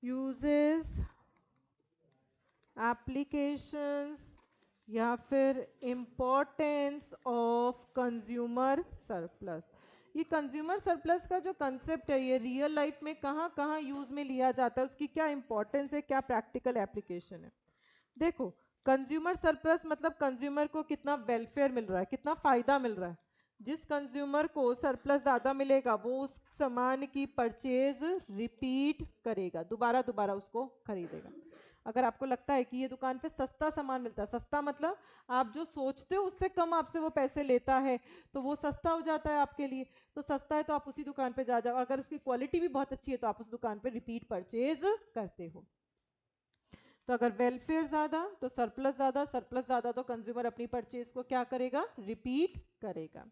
Speaker 1: यूजेस, एप्लीकेशंस या फिर इम्पोर्टेंस ऑफ कंज्यूमर सरप्लस। ये कंज्यूमर सरप्लस का जो कंसेप्ट है ये रियल लाइफ में कहाँ कहाँ यूज में लिया जाता है, उसकी क्या इंपॉर्टेंस है, क्या प्रैक्टिकल एप्लीकेशन है। देखो, कंज्यूमर सरप्लस मतलब कंज्यूमर को कितना वेलफेयर मिल रहा है, कितना फायदा मिल रहा है। जिस कंज्यूमर को सरप्लस ज़्यादा मिलेगा वो उस सामान की परचेज रिपीट करेगा, दोबारा दोबारा उसको खरीदेगा। अगर आपको लगता है कि ये दुकान पे सस्ता सामान मिलता है, सस्ता मतलब आप जो सोचते हो उससे कम आपसे वो पैसे लेता है, तो वो सस्ता हो जाता है आपके लिए। तो सस्ता है तो आप उसी दुकान पे जा जाओ, अगर उसकी क्वालिटी भी बहुत अच्छी है तो आप उस दुकान पे रिपीट परचेज करते हो। तो अगर वेलफेयर ज़्यादा तो सरप्लस ज़्यादा, सरप्लस ज़्यादा तो कंज्यूमर अपनी परचेज को क्या करेगा, रिपीट करेगा।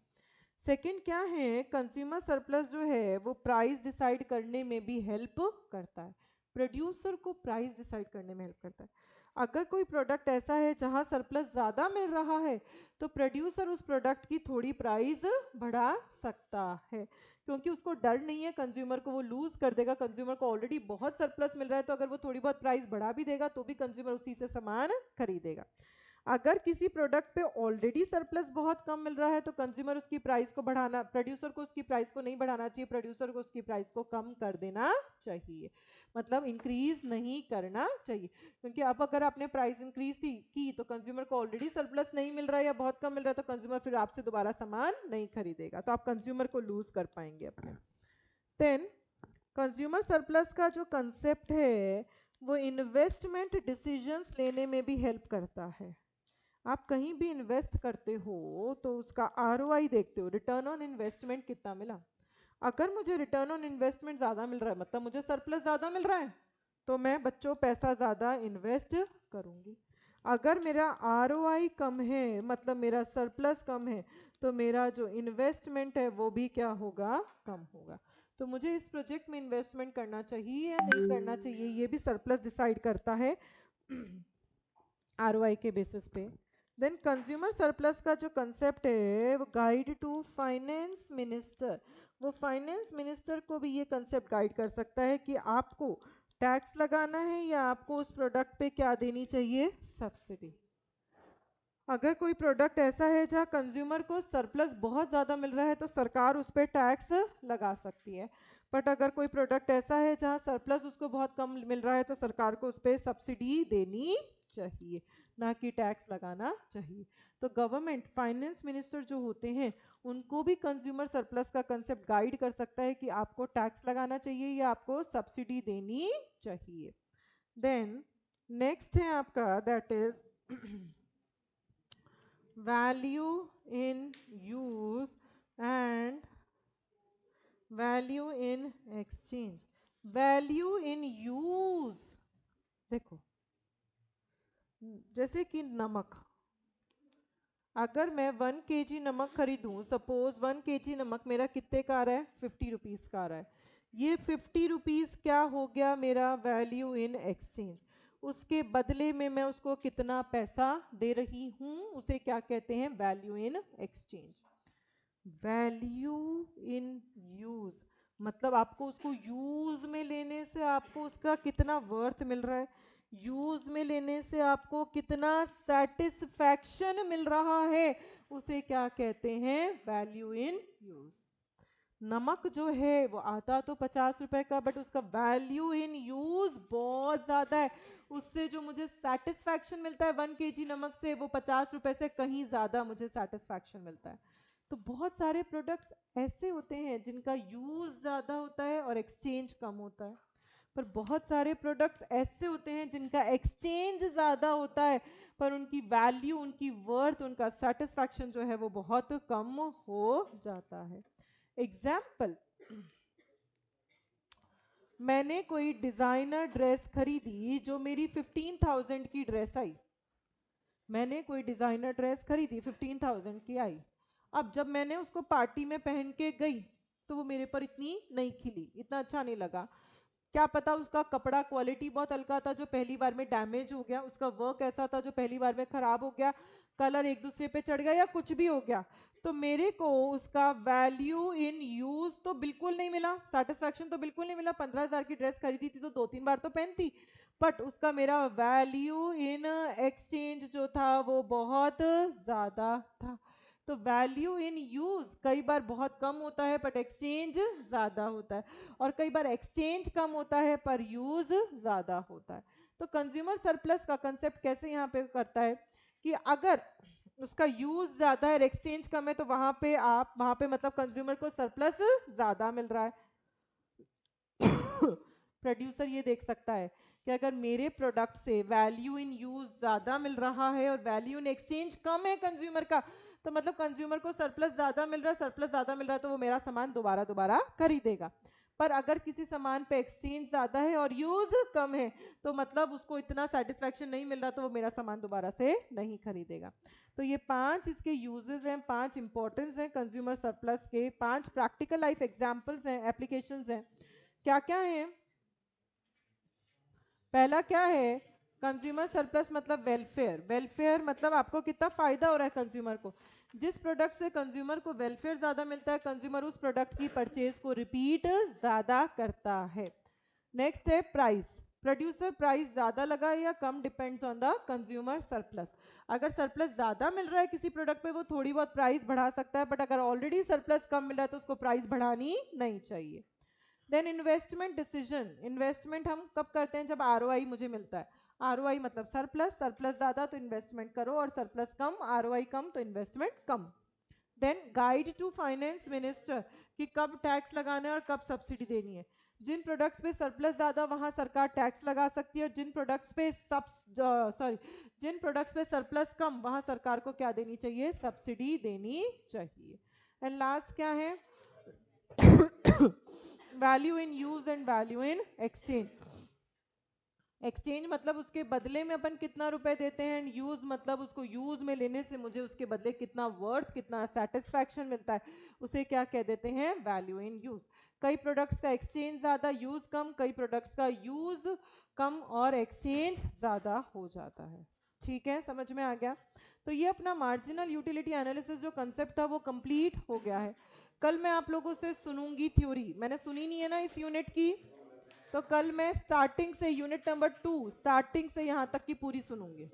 Speaker 1: सेकंड क्या है, कंज्यूमर सरप्लस जो है वो प्राइस डिसाइड करने में भी हेल्प करता है, प्रोड्यूसर को प्राइस डिसाइड करने में हेल्प करता है। अगर कोई प्रोडक्ट ऐसा है जहां सरप्लस ज़्यादा मिल रहा है तो प्रोड्यूसर उस प्रोडक्ट की थोड़ी प्राइस बढ़ा सकता है, क्योंकि उसको डर नहीं है कंज्यूमर को वो लूज कर देगा। कंज्यूमर को ऑलरेडी बहुत सरप्लस मिल रहा है, तो अगर वो थोड़ी बहुत प्राइस बढ़ा भी देगा तो भी कंज्यूमर उसी से सामान खरीदेगा। अगर किसी प्रोडक्ट पे ऑलरेडी सरप्लस बहुत कम मिल रहा है तो कंज्यूमर उसकी प्राइस को बढ़ाना, प्रोड्यूसर को उसकी प्राइस को नहीं बढ़ाना चाहिए, प्रोड्यूसर को उसकी प्राइस को कम कर देना चाहिए, मतलब इंक्रीज नहीं करना चाहिए। क्योंकि अब अगर आपने प्राइस इंक्रीज की तो कंज्यूमर को ऑलरेडी सरप्लस नहीं मिल रहा है या बहुत कम मिल रहा है, तो कंज्यूमर फिर आपसे दोबारा सामान नहीं खरीदेगा, तो आप कंज्यूमर को लूज कर पाएंगे अपने। देन कंज्यूमर सरप्लस का जो कंसेप्ट है वो इन्वेस्टमेंट डिसीजंस लेने में भी हेल्प करता है। आप कहीं भी इन्वेस्ट करते हो तो उसका आरओआई देखते हो, रिटर्न ऑन इन्वेस्टमेंट कितना मिला। अगर मुझे रिटर्न ऑन इन्वेस्टमेंट ज़्यादा मिल रहा है मतलब मुझे सरप्लस ज़्यादा मिल रहा है, तो मैं बच्चों पैसा ज़्यादा इन्वेस्ट करूँगी। अगर मेरा आरओआई कम है मतलब मेरा सरप्लस कम है, तो मेरा जो इन्वेस्टमेंट है वो भी क्या होगा, कम होगा। तो मुझे इस प्रोजेक्ट में इन्वेस्टमेंट करना चाहिए या नहीं करना चाहिए, ये भी सरप्लस डिसाइड करता है आरओआई के बेसिस पे। देन कंज्यूमर सरप्लस का जो कंसेप्ट है वो गाइड टू फाइनेंस मिनिस्टर, वो फाइनेंस मिनिस्टर को भी ये कंसेप्ट गाइड कर सकता है कि आपको टैक्स लगाना है या आपको उस प्रोडक्ट पे क्या देनी चाहिए, सब्सिडी। अगर कोई प्रोडक्ट ऐसा है जहाँ कंज्यूमर को सरप्लस बहुत ज़्यादा मिल रहा है तो सरकार उस पर टैक्स लगा सकती है, बट अगर कोई प्रोडक्ट ऐसा है जहाँ सरप्लस उसको बहुत कम मिल रहा है तो सरकार को उस पर सब्सिडी देनी चाहिए, ना कि टैक्स लगाना चाहिए। तो गवर्नमेंट फाइनेंस मिनिस्टर जो होते हैं उनको भी कंज्यूमर सरप्लस का कंसेप्ट गाइड कर सकता है कि आपको टैक्स लगाना चाहिए या आपको सब्सिडी देनी चाहिए। देन नेक्स्ट है आपका that is value in use and value in exchange। value in use देखो, जैसे कि नमक, अगर मैं 1 kg नमक खरीदूं, सपोज 1 kg नमक मेरा कितने का आ रहा है, 50 रुपीज़ का आ रहा है। ये 50 रुपीज़ क्या हो गया मेरा वैल्यू इन एक्सचेंज, उसके बदले में मैं उसको कितना पैसा दे रही हूँ, उसे क्या कहते हैं, value in exchange. Value in use मतलब आपको उसको यूज में लेने से आपको उसका कितना वर्थ मिल रहा है, यूज में लेने से आपको कितना सेटिस्फैक्शन मिल रहा है, उसे क्या कहते हैं, वैल्यू इन यूज। नमक जो है वो आता तो 50 रुपए का, बट उसका वैल्यू इन यूज बहुत ज्यादा है, उससे जो मुझे सेटिस्फैक्शन मिलता है 1 kg नमक से, वो 50 रुपए से कहीं ज्यादा मुझे सेटिस्फैक्शन मिलता है। तो बहुत सारे प्रोडक्ट्स ऐसे होते हैं जिनका यूज ज्यादा होता है और एक्सचेंज कम होता है, पर बहुत सारे प्रोडक्ट्स ऐसे होते हैं जिनका एक्सचेंज ज्यादा होता है पर उनकी वैल्यू, उनकी वर्थ, उनका सेटिस्फैक्शन जो है वो बहुत कम हो जाता है। एग्जाम्पल, मैंने कोई डिजाइनर ड्रेस खरीदी जो मेरी 15,000 की ड्रेस आई, मैंने कोई डिजाइनर ड्रेस खरीदी 15,000 की आई। अब जब मैंने उसको पार्टी में पहन के गई तो वो मेरे पर इतनी नहीं खिली, इतना अच्छा नहीं लगा। क्या पता उसका कपड़ा क्वालिटी बहुत हल्का था जो पहली बार में डैमेज हो गया, उसका वर्क ऐसा था जो पहली बार में खराब हो गया, कलर एक दूसरे पे चढ़ गया या कुछ भी हो गया, तो मेरे को उसका वैल्यू इन यूज तो बिल्कुल नहीं मिला, सेटिस्फैक्शन तो बिल्कुल नहीं मिला। 15,000 की ड्रेस खरीदी थी तो 2-3 बार तो पहनती, बट उसका मेरा वैल्यू इन एक्सचेंज जो था वो बहुत ज्यादा था। तो वैल्यू इन यूज कई बार बहुत कम होता है बट एक्सचेंज ज्यादा होता है, और कई बार एक्सचेंज कम होता है पर यूज ज्यादा होता है। तो कंज्यूमर सरप्लस का कंसेप्ट कैसे यहाँ पे करता है कि अगर उसका यूज ज्यादा है और एक्सचेंज कम है तो वहां पे मतलब कंज्यूमर को सरप्लस ज्यादा मिल रहा है। प्रोड्यूसर ये देख सकता है कि अगर मेरे प्रोडक्ट से वैल्यू इन यूज ज्यादा मिल रहा है और वैल्यू इन एक्सचेंज कम है कंज्यूमर का, तो मतलब कंज्यूमर को सरप्लस ज्यादा मिल रहा है, सरप्लस ज्यादा मिल रहा है तो वो मेरा सामान दोबारा दोबारा खरीदेगा। पर अगर किसी सामान पे एक्सचेंज ज्यादा है और यूज कम है तो मतलब उसको इतना सेटिस्फैक्शन नहीं मिल रहा तो वो मेरा सामान दोबारा से नहीं खरीदेगा। तो ये 5 इसके यूजेस हैं, 5 इंपॉर्टेंस हैं कंज्यूमर सरप्लस के, 5 प्रैक्टिकल लाइफ एग्जांपल्स हैं, एप्लीकेशंस हैं। क्या क्या है? पहला क्या है? कंज्यूमर सरप्लस मतलब वेलफेयर। वेलफेयर मतलब आपको कितना फायदा हो रहा है कंज्यूमर को। जिस प्रोडक्ट से कंज्यूमर को वेलफेयर ज्यादा मिलता है कंज्यूमर उस प्रोडक्ट की परचेज को रिपीट ज्यादा करता है। नेक्स्ट है प्राइस। प्रोड्यूसर प्राइस ज्यादा लगा या कम depends on the consumer surplus. अगर सरप्लस ज्यादा मिल रहा है किसी प्रोडक्ट पे वो थोड़ी बहुत प्राइस बढ़ा सकता है, बट अगर ऑलरेडी सरप्लस कम मिल रहा है तो उसको प्राइस बढ़ानी नहीं चाहिए। Then investment decision. इन्वेस्टमेंट हम कब करते हैं? जब आरओआई मुझे मिलता है। आरओआई मतलब सरप्लस, सरप्लस ज्यादा तो इन्वेस्टमेंट करो और सरप्लस कम, आरओआई कम तो इन्वेस्टमेंट कम। Then guide to finance minister कि कब टैक्स लगाना है और कब सब्सिडी देनी है। जिन प्रोडक्ट्स पे सरप्लस ज्यादा वहां सरकार टैक्स लगा सकती है, और जिन प्रोडक्ट्स पे जिन प्रोडक्ट्स पे सरप्लस कम वहां सरकार को क्या देनी चाहिए? सब्सिडी देनी चाहिए। एंड लास्ट क्या है? Value in use and value in exchange. Exchange मतलब उसके बदले में अपन कितना रुपए देते हैं, एंड यूज मतलब उसको यूज में लेने से मुझे उसके बदले कितना वर्थ, कितना सेटिस्फैक्शन मिलता है, उसे क्या कह देते हैं? Value in use. कई प्रोडक्ट्स का एक्सचेंज ज्यादा यूज कम, कई प्रोडक्ट्स का यूज कम और एक्सचेंज ज्यादा हो जाता है। ठीक है, समझ में आ गया? तो ये अपना मार्जिनल यूटिलिटी एनालिसिस जो कंसेप्ट था वो कंप्लीट हो गया है। कल मैं आप लोगों से सुनूंगी थ्योरी, मैंने सुनी नहीं है ना इस यूनिट की, तो कल मैं स्टार्टिंग से यूनिट नंबर 2 स्टार्टिंग से यहाँ तक की पूरी सुनूंगी।